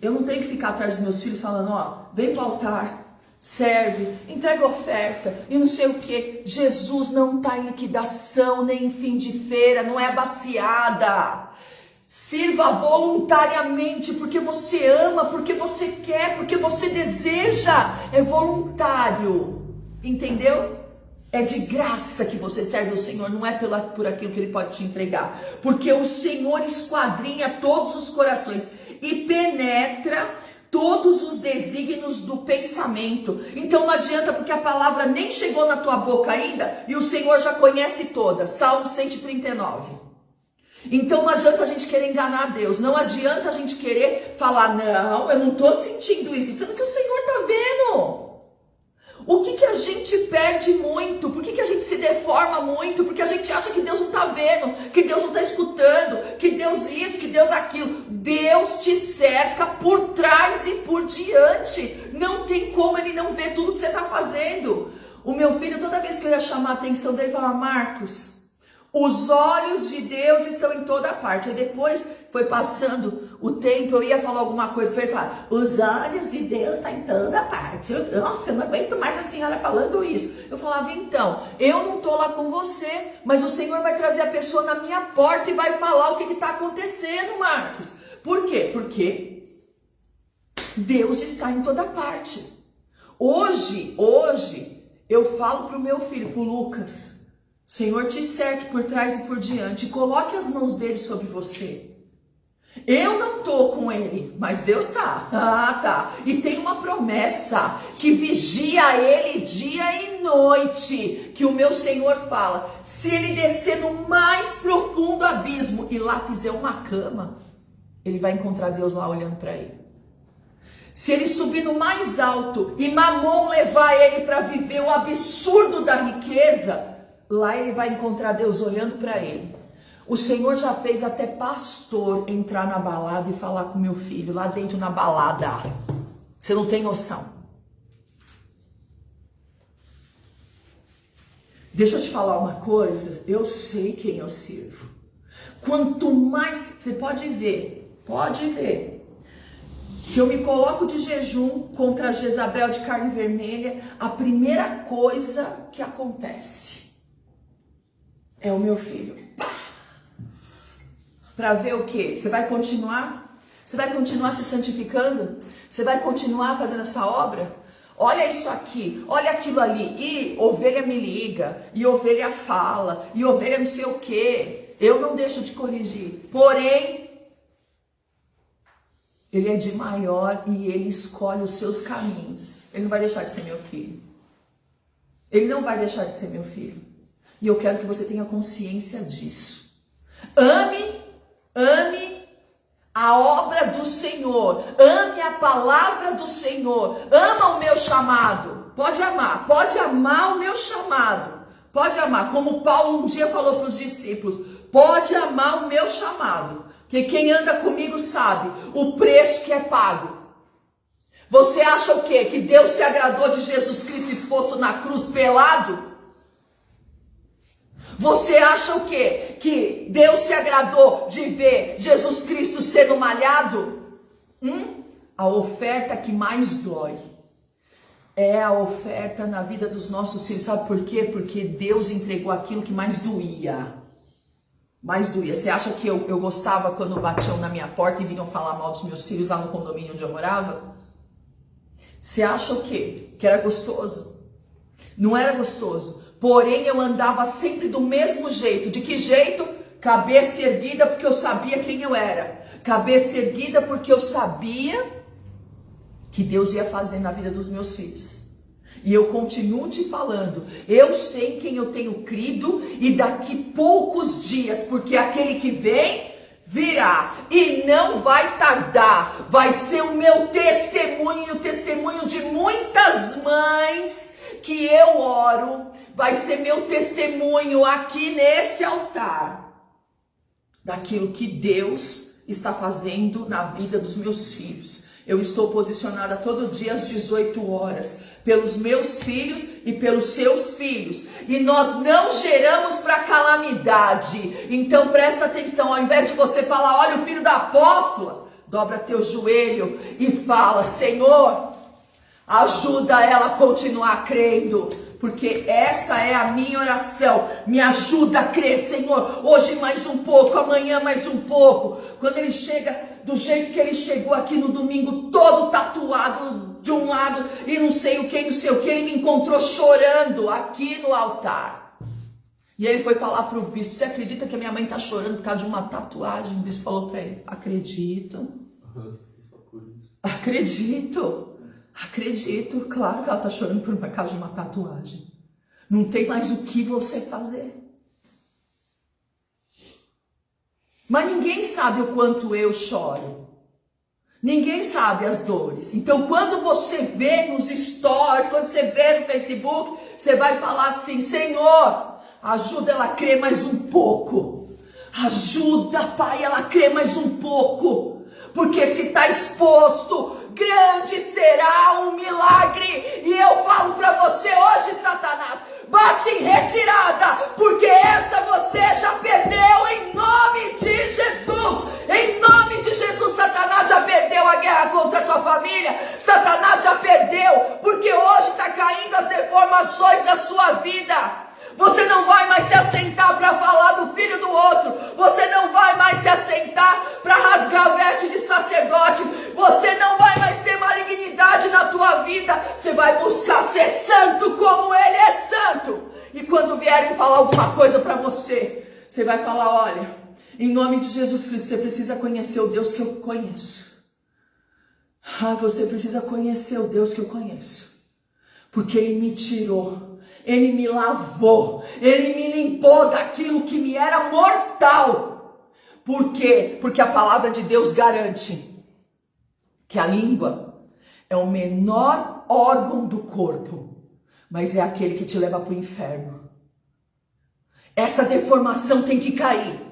eu não tenho que ficar atrás dos meus filhos falando, ó, vem para o altar, serve, entrega oferta e não sei o que. Jesus não está em liquidação, nem em fim de feira, não é baciada. Sirva voluntariamente, porque você ama, porque você quer, porque você deseja. É voluntário, entendeu? É de graça que você serve o Senhor, não é por aquilo que Ele pode te entregar. Porque o Senhor esquadrinha todos os corações e penetra todos os desígnios do pensamento. Então não adianta, porque a palavra nem chegou na tua boca ainda e o Senhor já conhece toda. Salmo 139. Então não adianta a gente querer enganar a Deus, não adianta a gente querer falar, não, eu não estou sentindo isso, sendo que o Senhor está vendo. O que a gente perde muito? Por que a gente se deforma muito? Porque a gente acha que Deus não está vendo, que Deus não está escutando, que Deus isso, que Deus aquilo. Deus te cerca por trás e por diante. Não tem como Ele não ver tudo que você está fazendo. O meu filho, toda vez que eu ia chamar a atenção dele, falava, Marcos, os olhos de Deus estão em toda parte. Aí depois foi passando o tempo, eu ia falar alguma coisa para ele falar, os olhos de Deus estão em toda parte. Nossa, eu não aguento mais a senhora falando isso. Eu falava, então, eu não estou lá com você, mas o Senhor vai trazer a pessoa na minha porta e vai falar o que está acontecendo, Marcos. Por quê? Porque Deus está em toda parte. Hoje, eu falo para o meu filho, para o Lucas, Senhor te cerque por trás e por diante, coloque as mãos dele sobre você. Eu não estou com ele, mas Deus está. Ah, tá. E tem uma promessa que vigia ele dia e noite, que o meu Senhor fala, se ele descer no mais profundo abismo e lá fizer uma cama, ele vai encontrar Deus lá olhando para ele. Se ele subir no mais alto e Mamon levar ele para viver o absurdo da riqueza, lá ele vai encontrar Deus olhando para ele. O Senhor já fez até pastor entrar na balada e falar com meu filho, lá dentro na balada. Você não tem noção. Deixa eu te falar uma coisa, eu sei quem eu sirvo. Quanto mais, você pode ver, que eu me coloco de jejum contra a Jezabel de carne vermelha, a primeira coisa que acontece é o meu filho. Para ver o quê? Você vai continuar? Você vai continuar se santificando? Você vai continuar fazendo essa obra? Olha isso aqui, olha aquilo ali. E ovelha me liga, e ovelha fala, e ovelha não sei o quê. Eu não deixo de corrigir. Porém, ele é de maior e ele escolhe os seus caminhos. Ele não vai deixar de ser meu filho. Ele não vai deixar de ser meu filho. E eu quero que você tenha consciência disso. Ame a obra do Senhor. Ame a palavra do Senhor. Ama o meu chamado. Pode amar o meu chamado. Pode amar. Como Paulo um dia falou para os discípulos. Pode amar o meu chamado. Porque quem anda comigo sabe o preço que é pago. Você acha o quê? Que Deus se agradou de Jesus Cristo exposto na cruz pelado? Você acha o quê? Que Deus se agradou de ver Jesus Cristo sendo malhado? A oferta que mais dói é a oferta na vida dos nossos filhos. Sabe por quê? Porque Deus entregou aquilo que mais doía. Você acha que eu gostava quando batiam na minha porta e vinham falar mal dos meus filhos lá no condomínio onde eu morava? Você acha o quê? Que era gostoso? Não era gostoso. Porém, eu andava sempre do mesmo jeito. De que jeito? Cabeça erguida, porque eu sabia quem eu era. Cabeça erguida, porque eu sabia que Deus ia fazer na vida dos meus filhos. E eu continuo te falando, eu sei quem eu tenho crido, e daqui poucos dias, porque aquele que vem, virá e não vai tardar. Vai ser o meu testemunho e o testemunho de muitas mães que eu oro. Vai ser meu testemunho aqui nesse altar daquilo que Deus está fazendo na vida dos meus filhos. Eu estou posicionada todo dia às 18 horas pelos meus filhos e pelos seus filhos. E nós não geramos para calamidade. Então presta atenção, ao invés de você falar, olha o filho da apóstola, dobra teu joelho e fala, Senhor, ajuda ela a continuar crendo. Porque essa é a minha oração. Me ajuda a crer, Senhor. Hoje mais um pouco, amanhã mais um pouco. Quando ele chega do jeito que ele chegou aqui no domingo, todo tatuado de um lado e não sei o que, ele me encontrou chorando aqui no altar. E ele foi falar para o bispo, você acredita que a minha mãe está chorando por causa de uma tatuagem? O bispo falou para ele, acredito. Acredito, claro que ela está chorando por causa de uma tatuagem. Não tem mais o que você fazer. Mas ninguém sabe o quanto eu choro. Ninguém sabe as dores. Então quando você vê nos stories, quando você vê no Facebook, você vai falar assim, Senhor, ajuda ela a crer mais um pouco. Ajuda, Pai, ela a crer mais um pouco. Porque se está exposto, grande será um milagre. E eu falo para você hoje, Satanás, bate em retirada, porque essa você já perdeu em nome de Jesus. Em nome de Jesus, Satanás já perdeu a guerra contra a tua família. Satanás já perdeu, porque hoje está caindo as deformações da sua vida. Você não vai mais se assentar para falar do filho do outro. Você não vai mais se assentar para rasgar a veste de sacerdote. Você não vai mais ter malignidade na tua vida. Você vai buscar ser santo como ele é santo. E quando vierem falar alguma coisa para você, você vai falar, olha, em nome de Jesus Cristo, você precisa conhecer o Deus que eu conheço. Você precisa conhecer o Deus que eu conheço. Porque ele me tirou. Ele me lavou, ele me limpou daquilo que me era mortal. Por quê? Porque a palavra de Deus garante que a língua é o menor órgão do corpo, mas é aquele que te leva para o inferno. Essa deformação tem que cair.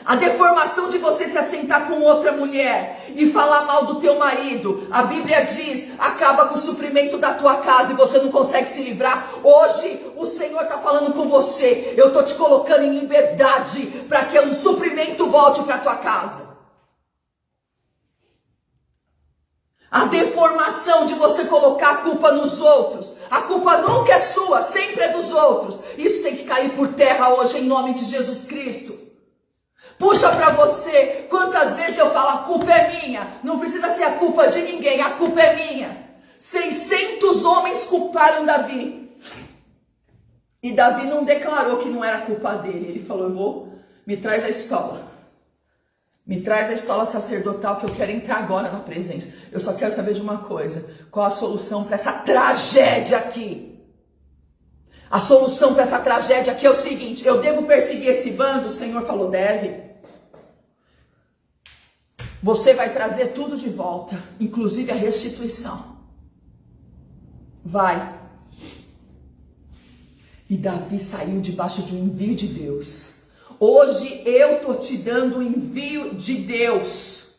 A deformação de você se assentar com outra mulher e falar mal do teu marido. A Bíblia diz, acaba com o suprimento da tua casa e você não consegue se livrar. Hoje o Senhor está falando com você. Eu estou te colocando em liberdade para que o suprimento volte para a tua casa. A deformação de você colocar a culpa nos outros. A culpa nunca é sua, sempre é dos outros. Isso tem que cair por terra hoje em nome de Jesus Cristo. Puxa para você, quantas vezes eu falo, a culpa é minha, não precisa ser a culpa de ninguém, a culpa é minha. 600 homens culparam Davi, e Davi não declarou que não era culpa dele, ele falou, me traz a estola sacerdotal que eu quero entrar agora na presença. Eu só quero saber de uma coisa, qual a solução para essa tragédia aqui? A solução para essa tragédia aqui é o seguinte, eu devo perseguir esse bando? O Senhor falou, deve. Você vai trazer tudo de volta, inclusive a restituição. Vai. E Davi saiu debaixo de um envio de Deus. Hoje eu estou te dando o envio de Deus.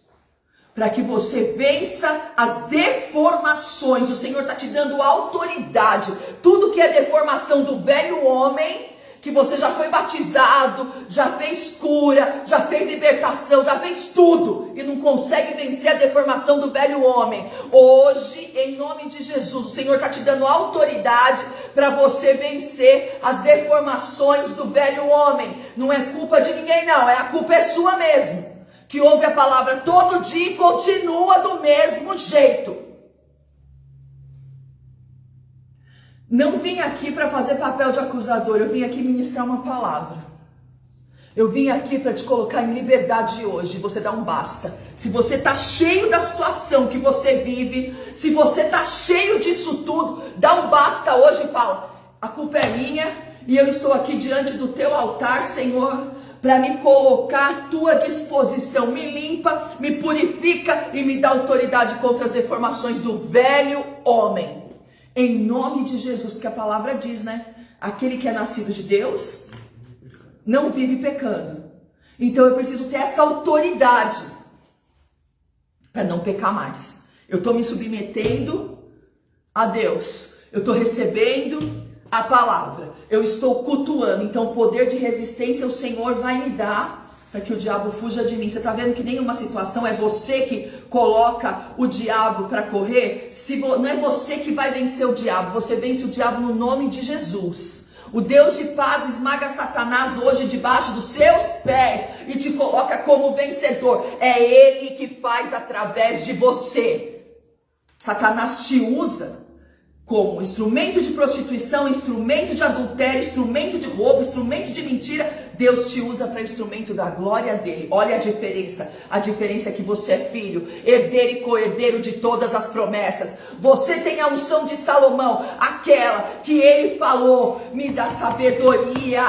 Para que você vença as deformações. O Senhor está te dando autoridade. Tudo que é deformação do velho homem, que você já foi batizado, já fez cura, já fez libertação, já fez tudo. E não consegue vencer a deformação do velho homem. Hoje, em nome de Jesus, o Senhor está te dando autoridade para você vencer as deformações do velho homem. Não é culpa de ninguém não, a culpa é sua mesmo. Que ouve a palavra todo dia e continua do mesmo jeito. Não vim aqui para fazer papel de acusador, eu vim aqui ministrar uma palavra. Eu vim aqui para te colocar em liberdade hoje, você dá um basta. Se você está cheio da situação que você vive, se você está cheio disso tudo, dá um basta hoje e fala, a culpa é minha e eu estou aqui diante do teu altar, Senhor, para me colocar à tua disposição. Me limpa, me purifica e me dá autoridade contra as deformações do velho homem. Em nome de Jesus, porque a palavra diz, né? Aquele que é nascido de Deus não vive pecando. Então eu preciso ter essa autoridade para não pecar mais. Eu estou me submetendo a Deus. Eu estou recebendo a palavra. Eu estou cultuando. Então o poder de resistência o Senhor vai me dar para que o diabo fuja de mim. Você está vendo que nenhuma situação é você que coloca o diabo para correr? Não é você que vai vencer o diabo. Você vence o diabo no nome de Jesus. O Deus de paz esmaga Satanás hoje debaixo dos seus pés e te coloca como vencedor. É Ele que faz através de você. Satanás te usa como instrumento de prostituição, instrumento de adultério, instrumento de roubo, instrumento de mentira. Deus te usa para instrumento da glória dele. Olha a diferença. A diferença é que você é filho, herdeiro e co-herdeiro de todas as promessas. Você tem a unção de Salomão, aquela que ele falou, me dá sabedoria.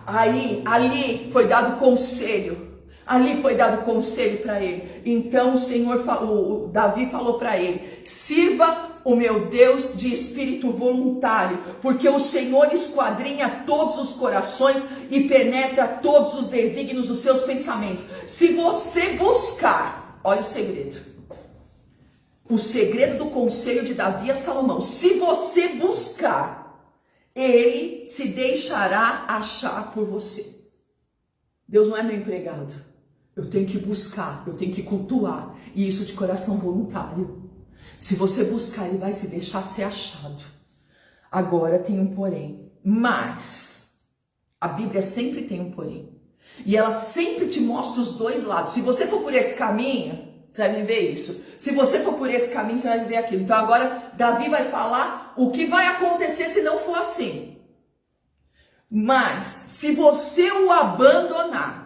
Ali foi dado conselho. Ali foi dado conselho para ele. Então o Davi falou para ele: sirva o meu Deus de espírito voluntário, porque o Senhor esquadrinha todos os corações e penetra todos os desígnios dos seus pensamentos. Se você buscar, olha o segredo. O segredo do conselho de Davi a Salomão. Se você buscar, ele se deixará achar por você. Deus não é meu empregado. Eu tenho que buscar, eu tenho que cultuar. E isso de coração voluntário. Se você buscar, ele vai se deixar ser achado. Agora tem um porém. Mas a Bíblia sempre tem um porém. E ela sempre te mostra os dois lados. Se você for por esse caminho, você vai viver isso. Se você for por esse caminho, você vai viver aquilo. Então agora Davi vai falar o que vai acontecer se não for assim. Mas se você o abandonar,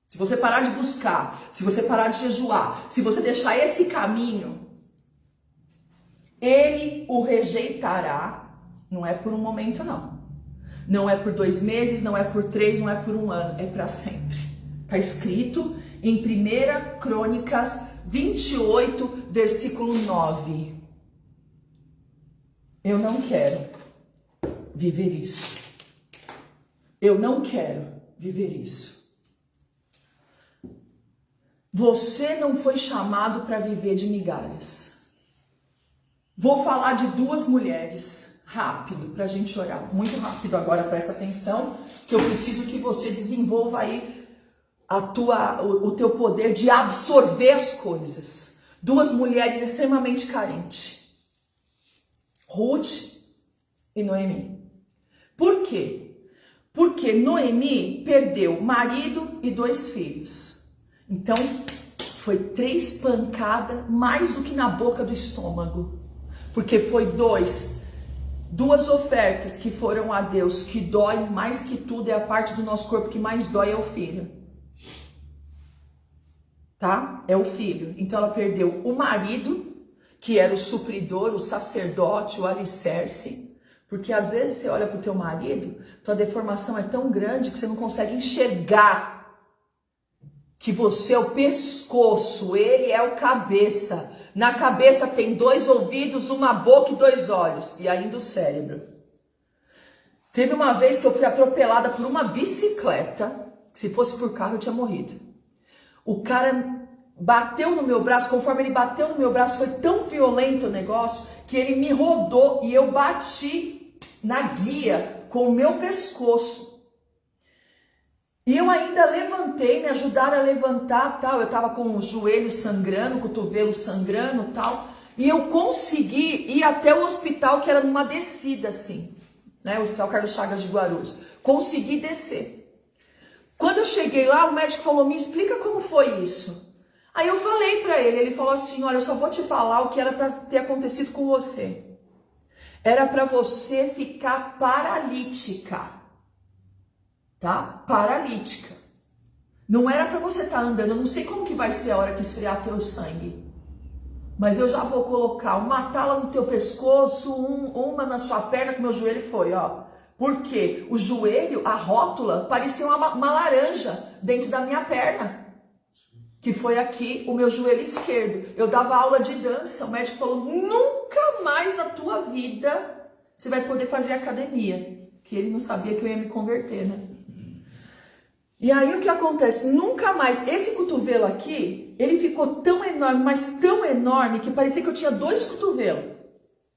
se você parar de buscar, se você parar de jejuar, se você deixar esse caminho, ele o rejeitará. Não é por um momento, não. Não é por 2 meses, não é por 3, não é por 1 ano. É para sempre. Está escrito em 1 Crônicas 28, versículo 9. Eu não quero viver isso. Eu não quero viver isso. Você não foi chamado para viver de migalhas. Vou falar de 2 mulheres, rápido, para a gente orar. Muito rápido agora, presta atenção, que eu preciso que você desenvolva aí o teu poder de absorver as coisas. 2 mulheres extremamente carentes. Ruth e Noemi. Por quê? Porque Noemi perdeu marido e 2 filhos. Então, foi 3 pancadas mais do que na boca do estômago. Porque foi 2 ofertas que foram a Deus, que dói mais que tudo, é a parte do nosso corpo que mais dói, é o filho. Tá? É o filho. Então ela perdeu o marido, que era o supridor, o sacerdote, o alicerce. Porque às vezes você olha pro teu marido, tua deformação é tão grande que você não consegue enxergar que você é o pescoço, ele é o cabeça. Na cabeça tem 2 ouvidos, uma boca e 2 olhos. E ainda o cérebro. Teve uma vez que eu fui atropelada por uma bicicleta. Se fosse por carro eu tinha morrido. O cara bateu no meu braço. Conforme ele bateu no meu braço, foi tão violento o negócio que ele me rodou e eu bati na guia com o meu pescoço. E eu ainda levantei, me ajudaram a levantar, tal. Eu tava com o joelho sangrando, o cotovelo sangrando, tal. E eu consegui ir até o hospital, que era numa descida, assim, né? O Hospital Carlos Chagas de Guarulhos. Consegui descer. Quando eu cheguei lá, o médico falou: me explica como foi isso. Aí eu falei pra ele, ele falou assim: olha, eu só vou te falar o que era pra ter acontecido com você. Era pra você ficar paralítica. Tá? Paralítica. Não era para você estar andando. Eu não sei como que vai ser a hora que esfriar teu sangue. Mas eu já vou colocar uma tala no teu pescoço, uma na sua perna, que meu joelho foi, ó. Porque o joelho, a rótula, parecia uma laranja dentro da minha perna. Que foi aqui o meu joelho esquerdo. Eu dava aula de dança, o médico falou, nunca mais na tua vida você vai poder fazer academia. Que ele não sabia que eu ia me converter, né? E aí o que acontece? Nunca mais, esse cotovelo aqui, ele ficou tão enorme, mas tão enorme, que parecia que eu tinha 2 cotovelos.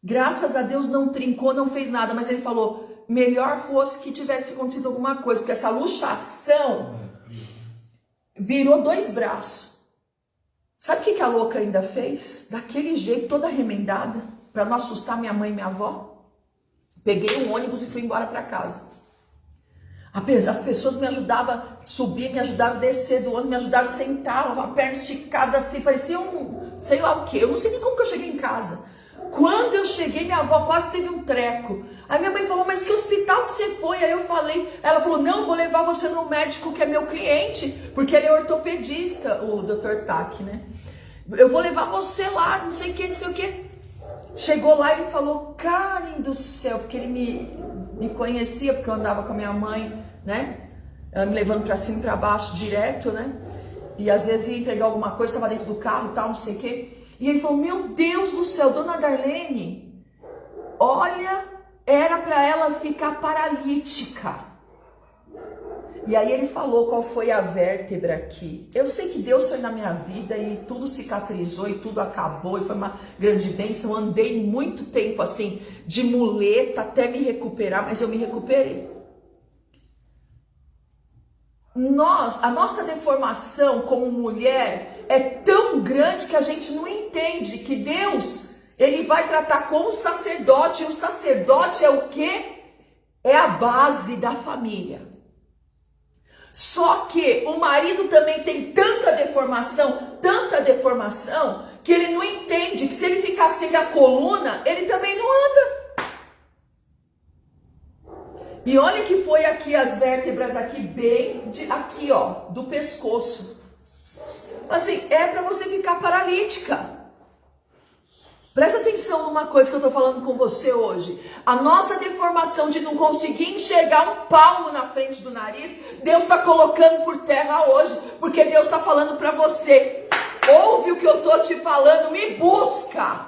Graças a Deus não trincou, não fez nada, mas ele falou, melhor fosse que tivesse acontecido alguma coisa, porque essa luxação virou 2 braços. Sabe o que a louca ainda fez? Daquele jeito, toda remendada, para não assustar minha mãe e minha avó. Peguei um ônibus e fui embora para casa. As pessoas me ajudavam a subir, me ajudaram a descer do ônibus, me ajudaram a sentar, uma perna esticada assim, parecia sei lá o quê. Eu não sei nem como que eu cheguei em casa. Quando eu cheguei, minha avó quase teve um treco. Aí minha mãe falou, mas que hospital que você foi? Aí eu falei, ela falou, não, vou levar você no médico que é meu cliente, porque ele é ortopedista, o Dr. Tack, né? Eu vou levar você lá, não sei o que, não sei o que. Chegou lá e ele falou, Karen do céu, porque ele me conhecia, porque eu andava com a minha mãe, né? Ela me levando pra cima e pra baixo, direto, né? E às vezes ia entregar alguma coisa, estava dentro do carro e tal, não sei o que. E ele falou, meu Deus do céu, dona Darlene, olha, era para ela ficar paralítica. E aí ele falou qual foi a vértebra aqui. Eu sei que Deus foi na minha vida e tudo cicatrizou e tudo acabou e foi uma grande bênção. Eu andei muito tempo assim, de muleta até me recuperar, mas eu me recuperei. A nossa deformação como mulher é tão grande que a gente não entende que Deus, ele vai tratar com o sacerdote, e o sacerdote é o quê? É a base da família. Só que o marido também tem tanta deformação, que ele não entende que se ele ficar sem a coluna, ele também não anda. E olha que foi aqui as vértebras aqui aqui ó, do pescoço. Assim, é para você ficar paralítica. Presta atenção numa coisa que eu tô falando com você hoje. A nossa deformação de não conseguir enxergar um palmo na frente do nariz, Deus está colocando por terra hoje, porque Deus está falando para você. Ouve o que eu tô te falando, me busca,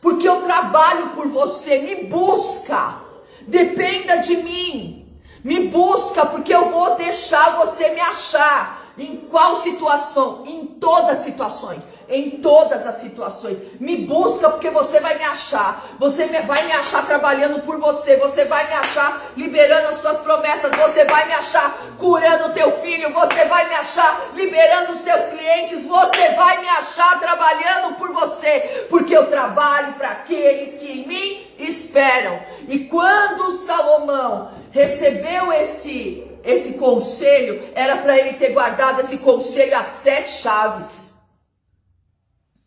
porque eu trabalho por você, me busca. Dependa de mim, me busca, porque eu vou deixar você me achar. Em qual situação? Em todas as situações. Em todas as situações. Me busca, porque você vai me achar. Você vai me achar trabalhando por você. Você vai me achar liberando as suas promessas. Você vai me achar curando o teu filho. Você vai me achar liberando os teus clientes. Você vai me achar trabalhando por você. Porque eu trabalho para aqueles que em mim esperam. E quando Salomão recebeu esse conselho, era para ele ter guardado esse conselho às 7 chaves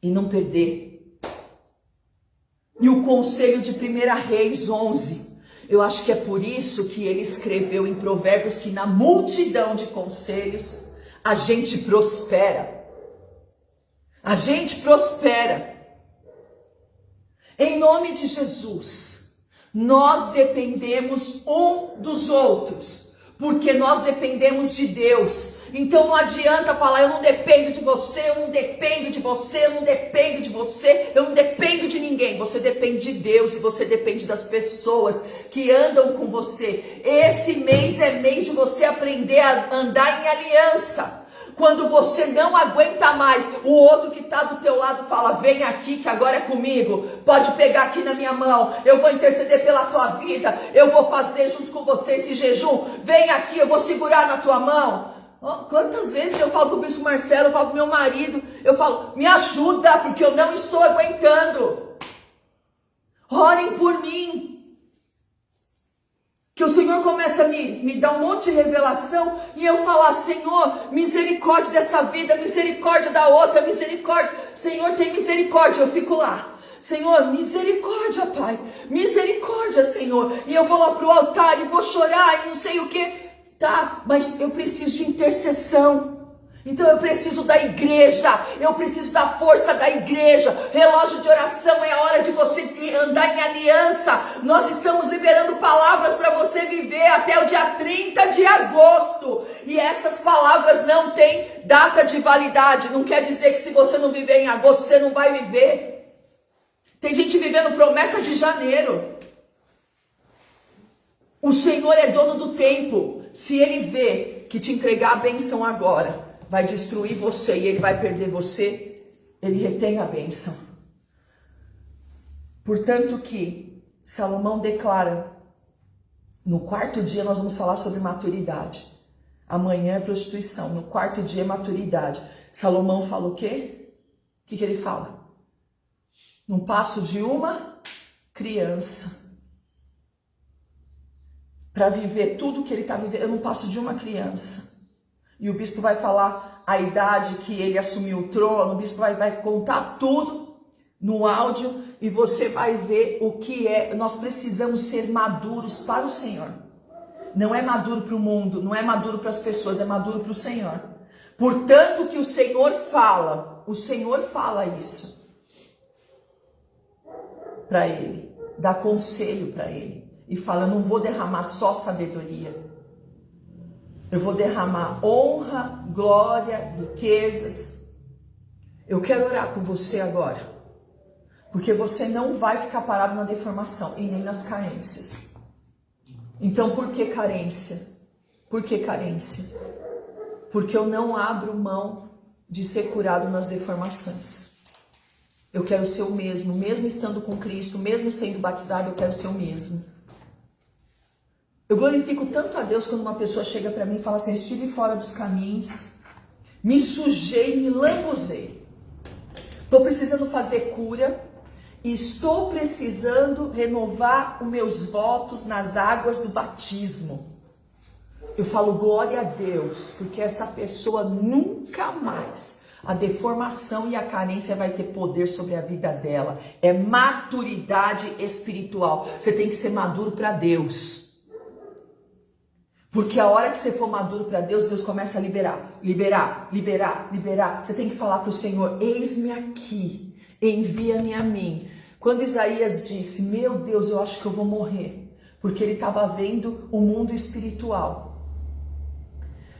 e não perder. E o conselho de 1 Reis 11, eu acho que é por isso que ele escreveu em Provérbios que na multidão de conselhos a gente prospera. A gente prospera. Em nome de Jesus, nós dependemos um dos outros, porque nós dependemos de Deus. Então não adianta falar, eu não dependo de você, eu não dependo de você, eu não dependo de você, eu não dependo de ninguém. Você depende de Deus e você depende das pessoas que andam com você. Esse mês é mês de você aprender a andar em aliança. Quando você não aguenta mais, o outro que está do teu lado fala, vem aqui que agora é comigo, pode pegar aqui na minha mão, eu vou interceder pela tua vida, eu vou fazer junto com você esse jejum, vem aqui, eu vou segurar na tua mão. Oh, quantas vezes eu falo com o bispo Marcelo, eu falo com meu marido, eu falo, me ajuda, porque eu não estou aguentando. Orem por mim. Que o Senhor começa a me dar um monte de revelação e eu falar, Senhor, misericórdia dessa vida, misericórdia da outra, misericórdia. Senhor, tem misericórdia. Eu fico lá. Senhor, misericórdia, Pai. Misericórdia, Senhor. E eu vou lá pro altar e vou chorar e não sei o que. Tá, mas eu preciso de intercessão. Então eu preciso da igreja, eu preciso da força da igreja. Relógio de oração é a hora de você andar em aliança. Nós estamos liberando palavras para você viver até o dia 30 de agosto. E essas palavras não têm data de validade. Não quer dizer que se você não viver em agosto, você não vai viver. Tem gente vivendo promessa de janeiro. O Senhor é dono do tempo. Se Ele vê que te entregar a benção agora vai destruir você e Ele vai perder você, Ele retém a bênção. Portanto que Salomão declara, no quarto dia nós vamos falar sobre maturidade. Amanhã é prostituição, no quarto dia é maturidade. Salomão fala o quê? O que ele fala? Num passo de uma criança. Para viver tudo que ele está vivendo, eu não passo de uma criança. E o bispo vai falar a idade que ele assumiu o trono, o bispo vai contar tudo no áudio e você vai ver o que é. Nós precisamos ser maduros para o Senhor. Não é maduro para o mundo, não é maduro para as pessoas, é maduro para o Senhor. Portanto que o Senhor fala isso para ele, dá conselho para ele. E fala, eu não vou derramar só sabedoria. Eu vou derramar honra, glória, riquezas. Eu quero orar com você agora. Porque você não vai ficar parado na deformação e nem nas carências. Então por que carência? Por que carência? Porque eu não abro mão de ser curado nas deformações. Eu quero ser o mesmo estando com Cristo, mesmo sendo batizado, eu quero ser o mesmo. Eu glorifico tanto a Deus quando uma pessoa chega para mim e fala assim, eu estive fora dos caminhos, me sujei, me lambuzei. Estou precisando fazer cura e estou precisando renovar os meus votos nas águas do batismo. Eu falo glória a Deus, porque essa pessoa nunca mais, a deformação e a carência vai ter poder sobre a vida dela. É maturidade espiritual. Você tem que ser maduro para Deus. Porque a hora que você for maduro para Deus, Deus começa a liberar. Você tem que falar para o Senhor, eis-me aqui, envia-me a mim. Quando Isaías disse, meu Deus, eu acho que eu vou morrer, porque ele estava vendo o mundo espiritual.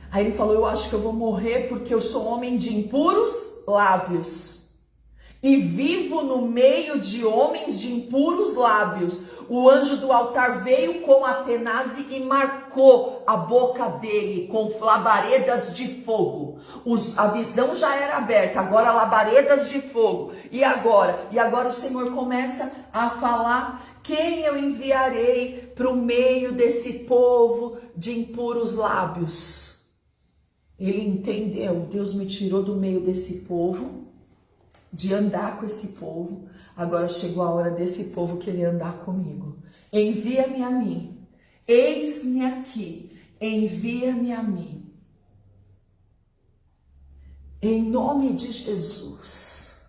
Aí ele falou, eu acho que eu vou morrer porque eu sou homem de impuros lábios. E vivo no meio de homens de impuros lábios. O anjo do altar veio com a tenaz e marcou a boca dele com labaredas de fogo. A visão já era aberta, agora labaredas de fogo. E agora o Senhor começa a falar, quem eu enviarei para o meio desse povo de impuros lábios? Ele entendeu, Deus me tirou do meio desse povo, de andar com esse povo, agora chegou a hora desse povo querer andar comigo. Envia-me a mim, eis-me aqui, envia-me a mim. Em nome de Jesus,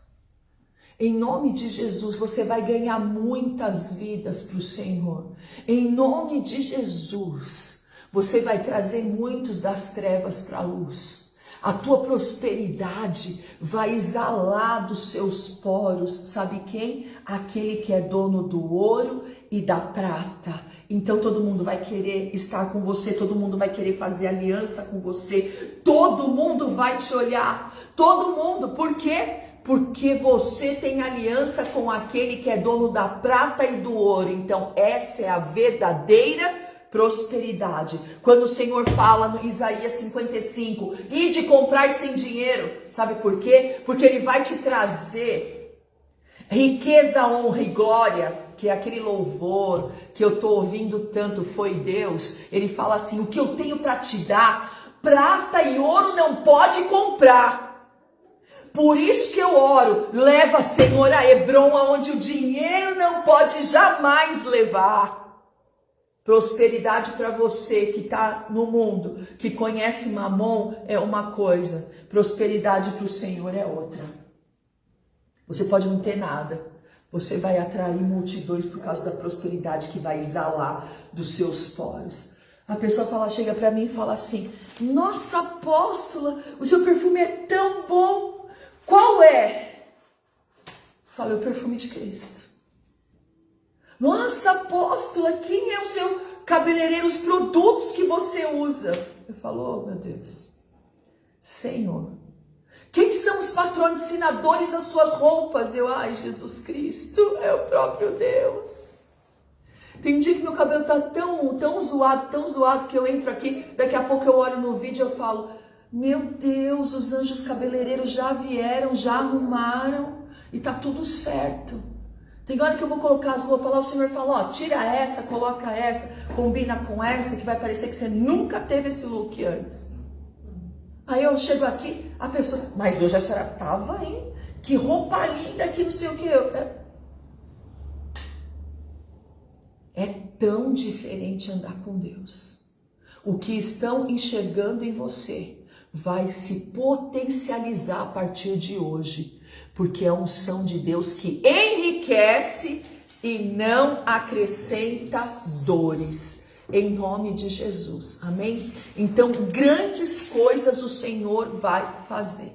você vai ganhar muitas vidas para o Senhor. Em nome de Jesus, você vai trazer muitos das trevas para a luz. A tua prosperidade vai exalar dos seus poros, sabe quem? Aquele que é dono do ouro e da prata. Então todo mundo vai querer estar com você, todo mundo vai querer fazer aliança com você, todo mundo vai te olhar, todo mundo. Por quê? Porque você tem aliança com aquele que é dono da prata e do ouro. Então essa é a verdadeira prosperidade. Quando o Senhor fala no Isaías 55, ide comprar sem dinheiro, sabe por quê? Porque Ele vai te trazer riqueza, honra e glória, que é aquele louvor que eu estou ouvindo tanto, foi Deus. Ele fala assim, o que eu tenho para te dar, prata e ouro não pode comprar. Por isso que eu oro, leva, Senhor, a Hebron, aonde o dinheiro não pode jamais levar. Prosperidade para você que está no mundo, que conhece Mamon, é uma coisa. Prosperidade para o Senhor é outra. Você pode não ter nada. Você vai atrair multidões por causa da prosperidade que vai exalar dos seus poros. A pessoa chega para mim e fala assim: nossa, apóstola, o seu perfume é tão bom. Qual é? Fala, o perfume de Cristo. Nossa, apóstola, quem é o seu cabeleireiro, os produtos que você usa? Eu falo, oh meu Deus, Senhor. Quem são os patrocinadores das suas roupas? Ai, Jesus Cristo, é o próprio Deus. Tem dia que meu cabelo tá tão zoado, que eu entro aqui, daqui a pouco eu olho no vídeo e eu falo, meu Deus, os anjos cabeleireiros já vieram, já arrumaram e tá tudo certo. Tem hora que eu vou colocar as roupas lá, o Senhor fala, ó, tira essa, coloca essa, combina com essa, que vai parecer que você nunca teve esse look antes. Aí eu chego aqui, a pessoa, mas hoje a senhora tava, hein? Que roupa linda, que não sei o que. É tão diferente andar com Deus. O que estão enxergando em você vai se potencializar a partir de hoje, porque é a unção de Deus que enriquece e não acrescenta dores. Em nome de Jesus, amém? Então, grandes coisas o Senhor vai fazer,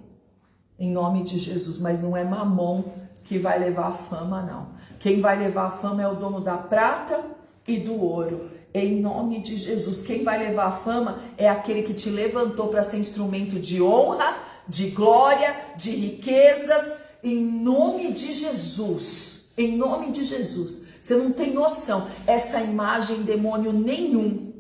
em nome de Jesus, mas não é Mamon que vai levar a fama, não. Quem vai levar a fama é o dono da prata e do ouro, em nome de Jesus. Quem vai levar a fama é aquele que te levantou para ser instrumento de honra, de glória, de riquezas, em nome de Jesus, em nome de Jesus. Você não tem noção, essa imagem demônio nenhum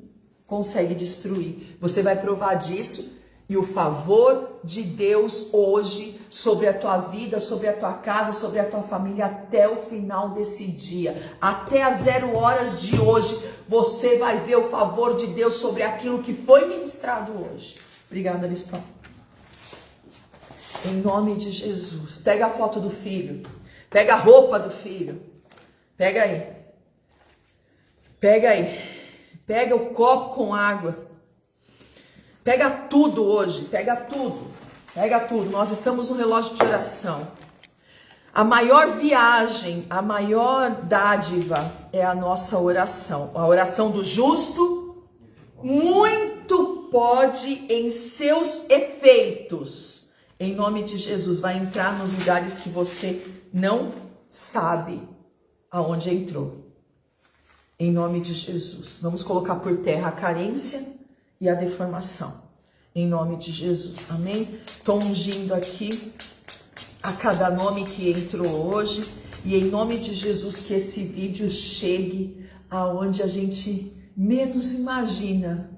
consegue destruir. Você vai provar disso e o favor de Deus hoje sobre a tua vida, sobre a tua casa, sobre a tua família até o final desse dia. Até as 0 horas de hoje, você vai ver o favor de Deus sobre aquilo que foi ministrado hoje. Obrigada, Lispão. Em nome de Jesus. Pega a foto do filho. Pega a roupa do filho. Pega aí. Pega aí. Pega o copo com água. Pega tudo hoje. Pega tudo. Pega tudo. Nós estamos no relógio de oração. A maior viagem, a maior dádiva é a nossa oração. A oração do justo muito pode em seus efeitos. Em nome de Jesus, vai entrar nos lugares que você não sabe aonde entrou. Em nome de Jesus. Vamos colocar por terra a carência e a deformação. Em nome de Jesus. Amém? Estou ungindo aqui a cada nome que entrou hoje. E em nome de Jesus que esse vídeo chegue aonde a gente menos imagina.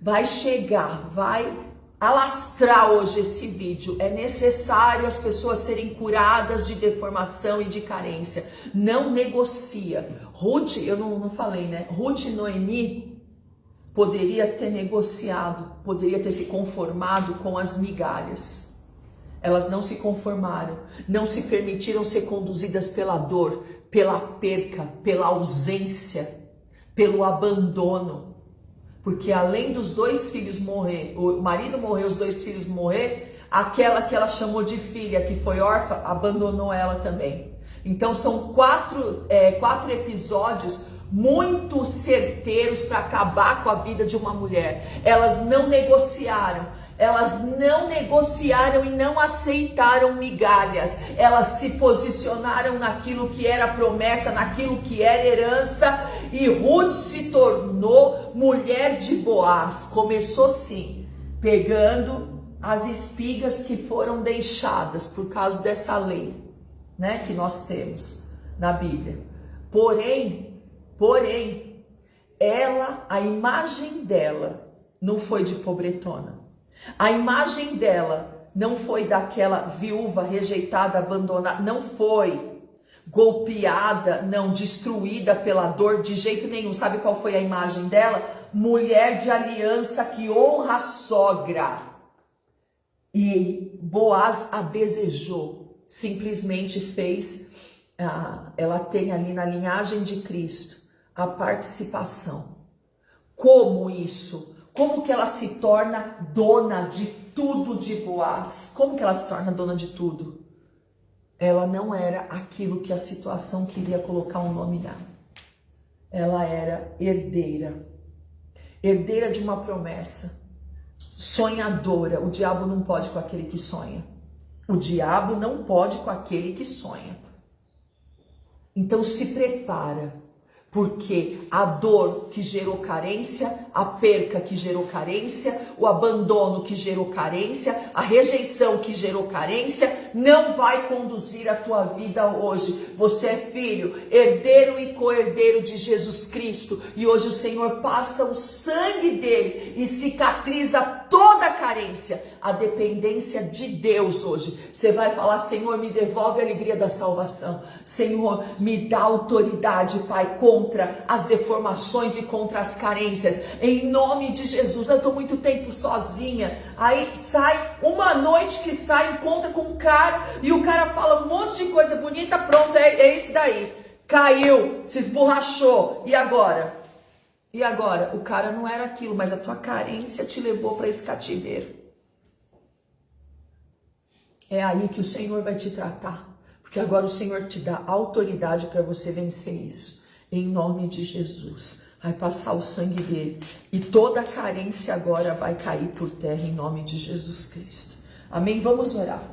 Vai chegar, vai alastrar hoje esse vídeo. É necessário as pessoas serem curadas de deformação e de carência. Não negocia. Ruth, eu não falei, né? Ruth e Noemi poderia ter negociado, poderia ter se conformado com as migalhas. Elas não se conformaram, não se permitiram ser conduzidas pela dor, pela perca, pela ausência, pelo abandono. Porque além dos 2 filhos morrer, o marido morrer, os 2 filhos morrer, aquela que ela chamou de filha, que foi órfã, abandonou ela também. Então são 4 episódios muito certeiros para acabar com a vida de uma mulher. Elas não negociaram e não aceitaram migalhas. Elas se posicionaram naquilo que era promessa, naquilo que era herança. E Ruth se tornou mulher de Boaz. Começou sim, pegando as espigas que foram deixadas por causa dessa lei, né, que nós temos na Bíblia. Porém, ela, a imagem dela não foi de pobretona. A imagem dela não foi daquela viúva rejeitada, abandonada, não foi golpeada, não, destruída pela dor de jeito nenhum. Sabe qual foi a imagem dela? Mulher de aliança que honra a sogra. E Boaz a desejou, simplesmente fez, ela tem ali na linhagem de Cristo a participação. Como isso? Como que ela se torna dona de tudo de Boaz? Como que ela se torna dona de tudo? Ela não era aquilo que a situação queria colocar o nome dela. Ela era herdeira. herdeira de uma promessa, sonhadora. O diabo não pode com aquele que sonha. O diabo não pode com aquele que sonha. Então se prepara, porque a dor que gerou carência, a perca que gerou carência, o abandono que gerou carência, a rejeição que gerou carência, não vai conduzir a tua vida hoje. Você é filho, herdeiro e co-herdeiro de Jesus Cristo, e hoje o Senhor passa o sangue dele e cicatriza toda a carência, a dependência de Deus hoje. Você vai falar: Senhor, me devolve a alegria da salvação. Senhor, me dá autoridade, Pai, contra as deformações e contra as carências. Em nome de Jesus. Eu estou muito tempo sozinha. Aí sai, uma noite que sai, encontra com um cara, e o cara fala um monte de coisa bonita. Pronto, é esse daí. Caiu, se esborrachou. E agora? E agora? O cara não era aquilo, mas a tua carência te levou para esse cativeiro. É aí que o Senhor vai te tratar, porque agora o Senhor te dá autoridade para você vencer isso, em nome de Jesus. Vai passar o sangue dele, e toda a carência agora vai cair por terra, em nome de Jesus Cristo. Amém? Vamos orar.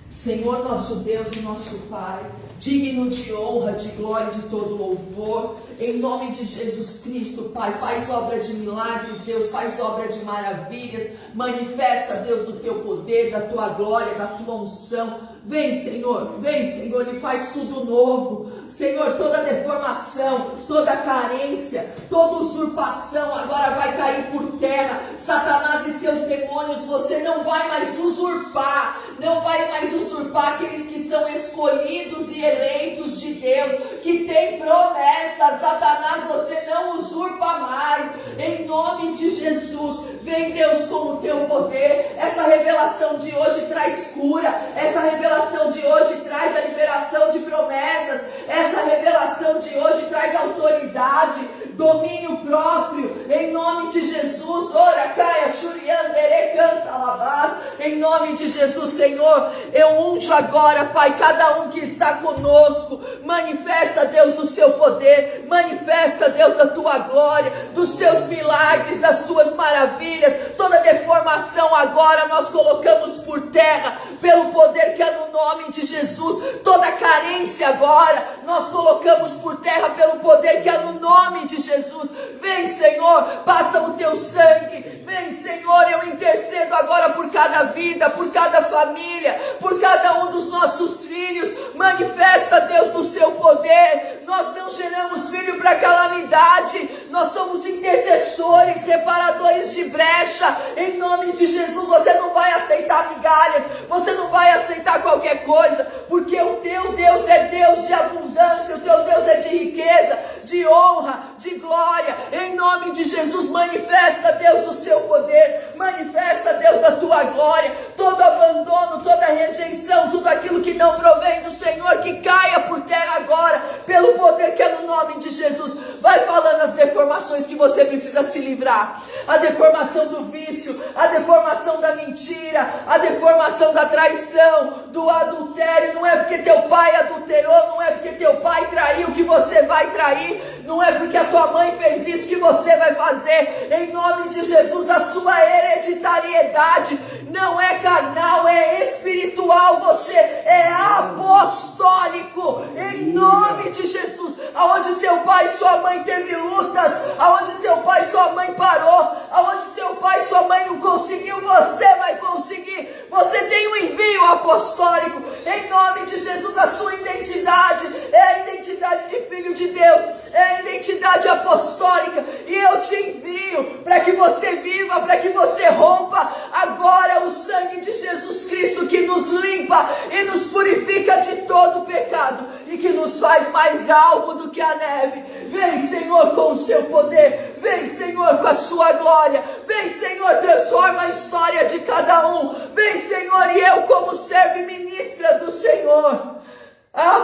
Senhor, nosso Deus e nosso Pai, digno de honra, de glória e de todo louvor, em nome de Jesus Cristo, Pai, faz obra de milagres, Deus, faz obra de maravilhas, manifesta, Deus, do teu poder, da tua glória, da tua unção. Vem, Senhor, e faz tudo novo. Senhor, toda deformação, toda carência, toda usurpação agora vai cair por terra. Satanás e seus demônios, você não vai mais usurpar, não vai mais usurpar aqueles que são escolhidos e eleitos de Deus, que tem promessas. Satanás, você não usurpa mais, em nome de Jesus. Vem, Deus, com o teu poder. Essa revelação de hoje traz cura, essa revelação de hoje traz a liberação de promessas, essa revelação de hoje traz autoridade, domínio próprio, em nome de Jesus. Ora, caia, xuriandere, canta, lavaz, em nome de Jesus. Senhor, eu unjo agora, Pai, cada um que está conosco. Manifesta, Deus, do seu poder, manifesta, Deus, da tua glória, dos teus milagres, das tuas maravilhas. Toda deformação agora nós colocamos por terra, pelo poder que é no nome de Jesus. Toda carência agora nós colocamos por terra, pelo poder que é no nome de Jesus. Vem, Senhor, passa o teu sangue. Vem, Senhor, eu intercedo agora por cada vida, por cada família, por cada um dos nossos filhos. Manifesta, Deus, do seu poder. Nós não geramos filho para calamidade, nós somos intercessores, reparadores de brecha, em nome de Jesus. Você não vai aceitar migalhas, você não vai aceitar qualquer coisa, porque o teu Deus é Deus de abundância, o teu Deus é de riqueza, de honra, de glória. Em nome de Jesus, manifesta, Deus, o seu poder, manifesta, Deus, da tua glória. Todo abandono, toda rejeição, tudo aquilo que não provém do Senhor, que caia por terra agora, pelo poder que é no nome de Jesus. Vai falando as deformações que você precisa se livrar: a deformação do vício, a deformação da mentira, a deformação da traição, do adultério. Não é porque teu pai adulterou, não é porque teu pai traiu que você vai trair, não é porque a tua mãe fez isso que você vai fazer. Em nome de Jesus, a sua hereditariedade não é carnal, é espiritual. Você é apostólico, em nome de Jesus. Aonde seu pai e sua mãe teve lutas, aonde seu pai e sua mãe parou, aonde seu pai e sua mãe não conseguiu, você vai conseguir. Você tem um envio apostólico, em nome de Jesus. A sua identidade é a identidade de filho de Deus, é a identidade apostólica, e eu te envio para que você viva, para que você rompa agora o sangue de Jesus Cristo, que nos limpa e nos purifica de todo pecado, e que nos faz mais alvo do que a neve. Vem, Senhor, com o seu poder, vem, Senhor, com a sua glória, vem, Senhor, transforma a história de cada um, vem, Senhor, e eu, como servo e ministra do Senhor,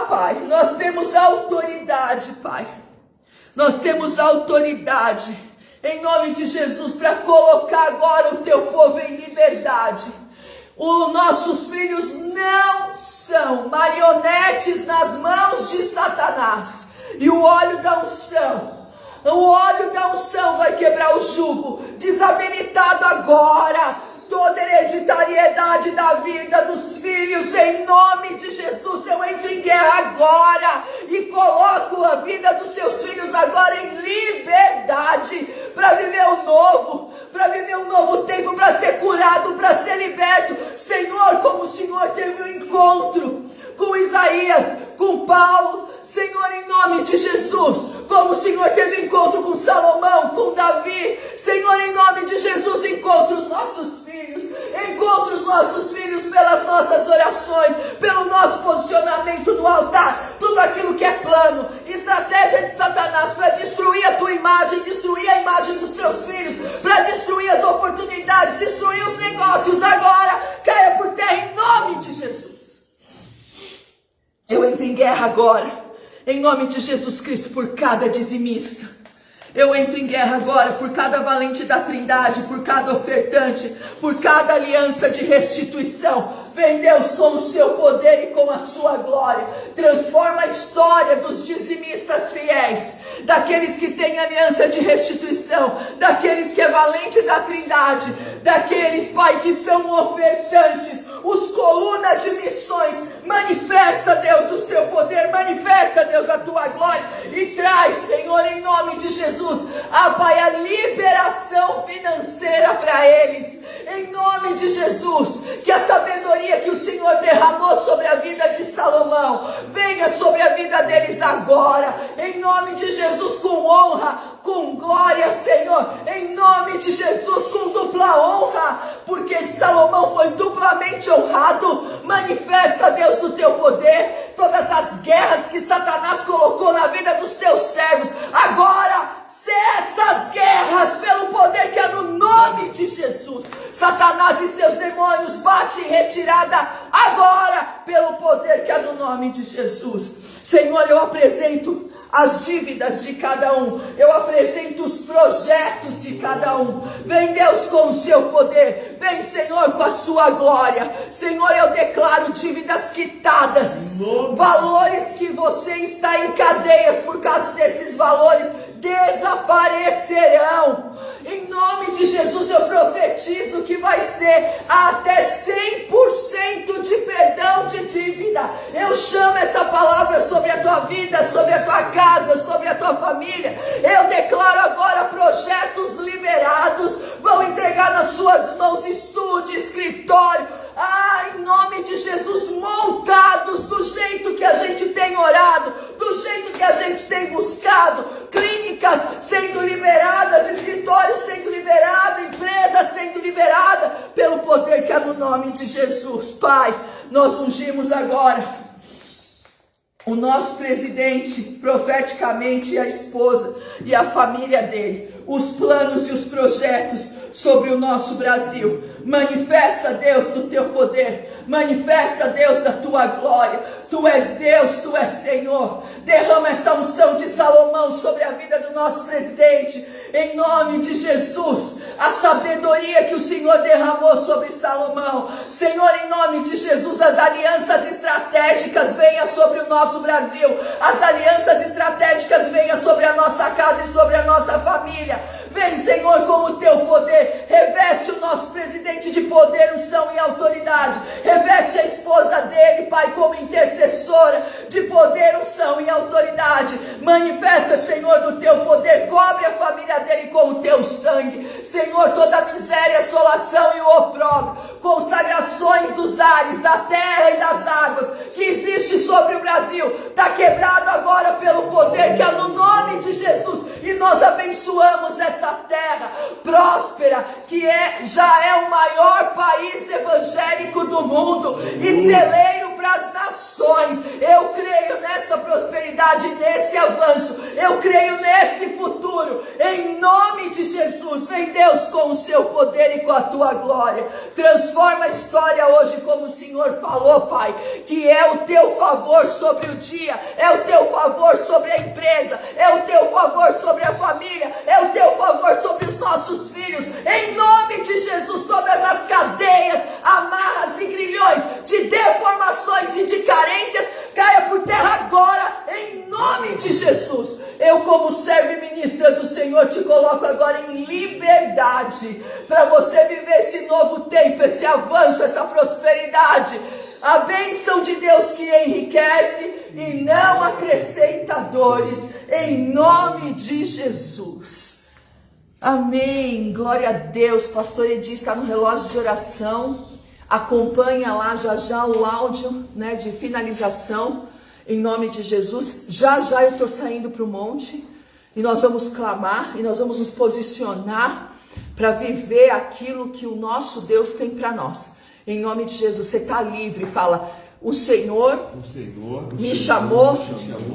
Pai, nós temos autoridade, Pai, nós temos autoridade, em nome de Jesus, para colocar agora o teu povo em liberdade. Os nossos filhos não são marionetes nas mãos de Satanás, e o óleo da unção, O óleo da unção vai quebrar o jugo, desabilitado agora toda hereditariedade da vida dos filhos, em nome de Jesus. Eu entro em guerra agora e coloco a vida dos seus filhos agora em liberdade, para viver o novo, para viver um novo tempo, para ser curado, para ser liberto. Senhor, como o Senhor teve um encontro com Isaías, com Paulo, Senhor, em nome de Jesus, como o Senhor teve encontro com Salomão, com Davi, Senhor, em nome de Jesus, encontra os nossos filhos pelas nossas orações, pelo nosso posicionamento no altar, tudo aquilo que é plano, estratégia de Satanás para destruir a tua imagem, destruir a imagem dos teus filhos, para destruir as oportunidades, destruir os negócios, agora caia por terra em nome de Jesus. Eu entro em guerra agora, em nome de Jesus Cristo, por cada dizimista. Eu entro em guerra agora por cada valente da Trindade, por cada ofertante, por cada aliança de restituição. Vem Deus com o seu poder e com a sua glória. Transforma a história dos dizimistas fiéis, daqueles que têm aliança de restituição, daqueles que é valente da Trindade, daqueles, Pai, que são ofertantes, os colunas de missões. Manifesta, Deus, o seu poder, manifesta, Deus, a tua glória e traz, Senhor, em nome de Jesus, Pai, a liberação financeira para eles. Em nome de Jesus, que a sabedoria que o Senhor derramou sobre a vida de Salomão venha sobre a vida deles agora, em nome de Jesus, com honra, com glória, Senhor, em nome de Jesus, com dupla honra, porque Salomão foi duplamente honrado. Manifesta, Deus, do teu poder, todas as guerras que Satanás colocou na vida dos teus servos, agora cessa as guerras pelo poder que há no nome de Jesus. Satanás e seus demônios bate em retirada agora pelo poder que há no nome de Jesus. Senhor, eu apresento as dívidas de cada um, eu apresento os projetos de cada um. Vem Deus com o seu poder, vem Senhor com a sua glória. Senhor, eu declaro dívidas quitadas, valores que você está em cadeias por causa desses valores desaparecerão. Em nome de Jesus eu profetizo que vai ser até 100% de perdão de dívida. Eu chamo essa palavra sobre a tua vida, sobre a tua casa, sobre a tua família. Eu declaro agora projetos liberados, vão entregar nas suas mãos estúdio, escritório, em nome de Jesus, montados do jeito que a gente tem orado, do jeito que a gente tem buscado, clínicas sendo liberadas, escritórios sendo liberados, empresas sendo liberadas, pelo poder que há no nome de Jesus. Pai, nós ungimos agora o nosso presidente, profeticamente, e a esposa e a família dele, os planos e os projetos sobre o nosso Brasil. Manifesta, Deus, do teu poder, manifesta, Deus, da tua glória. Tu és Deus, tu és Senhor. Derrama essa unção de Salomão sobre a vida do nosso presidente, em nome de Jesus. A sabedoria que o Senhor derramou sobre Salomão, Senhor, em nome de Jesus, as alianças estratégicas venham sobre o nosso Brasil, as alianças estratégicas venham sobre a nossa casa e sobre a nossa família. Vem, Senhor, com o teu poder, reveste o nosso presidente de poder, unção e autoridade, reveste a esposa dele, Pai, como intercessora de poder, unção e autoridade. Manifesta, Senhor, do teu poder, cobre a família dele com o teu sangue, Senhor, toda a miséria, assolação e o opróbrio, consagrações dos ares, da terra e das águas que existe sobre o Brasil, está quebrado agora pelo poder que há no nome de Jesus, e nós abençoamos essa terra próspera, que já é o maior país evangélico do mundo e celeiro para as nações. Eu creio nessa prosperidade, nesse avanço, eu creio nesse futuro, em nome de Jesus. Vem Deus com o seu poder e com a tua glória, transforma a história hoje como o Senhor falou, Pai, que é o teu favor sobre o dia, é o teu favor sobre a empresa, é o teu favor sobre a família, é o teu favor sobre os nossos filhos, em nome de Jesus. Todas as cadeias, amarras e grilhões de deformações e de carências caia por terra agora, em nome de Jesus. Eu, como servo e ministra do coloco agora em liberdade, para você viver esse novo tempo, esse avanço, essa prosperidade. A bênção de Deus que enriquece e não acrescenta dores, em nome de Jesus. Amém, glória a Deus. Pastor Edi está no relógio de oração, acompanha lá já o áudio, né, de finalização, em nome de Jesus. Já eu estou saindo para o monte, e nós vamos clamar, e nós vamos nos posicionar para viver aquilo que o nosso Deus tem para nós. Em nome de Jesus, você está livre. Fala, o Senhor me chamou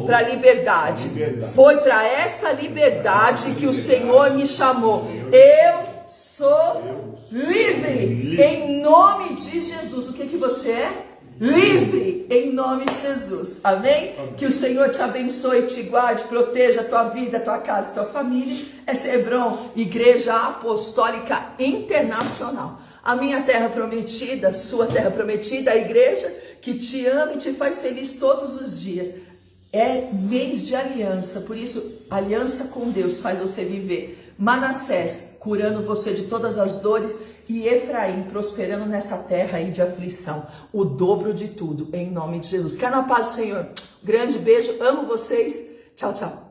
para a liberdade. Foi para essa liberdade que o Senhor me chamou. Eu sou livre. Em nome de Jesus. O que você é? Livre, em nome de Jesus, amém? Que o Senhor te abençoe, te guarde, proteja a tua vida, a tua casa, a tua família. Essa é Hebron, Igreja Apostólica Internacional. A minha terra prometida, sua terra prometida, a igreja que te ama e te faz feliz todos os dias. É mês de aliança, por isso, aliança com Deus faz você viver. Manassés, curando você de todas as dores, e Efraim, prosperando nessa terra aí de aflição. O dobro de tudo, em nome de Jesus. Quer na paz do Senhor? Grande beijo, amo vocês. Tchau, tchau.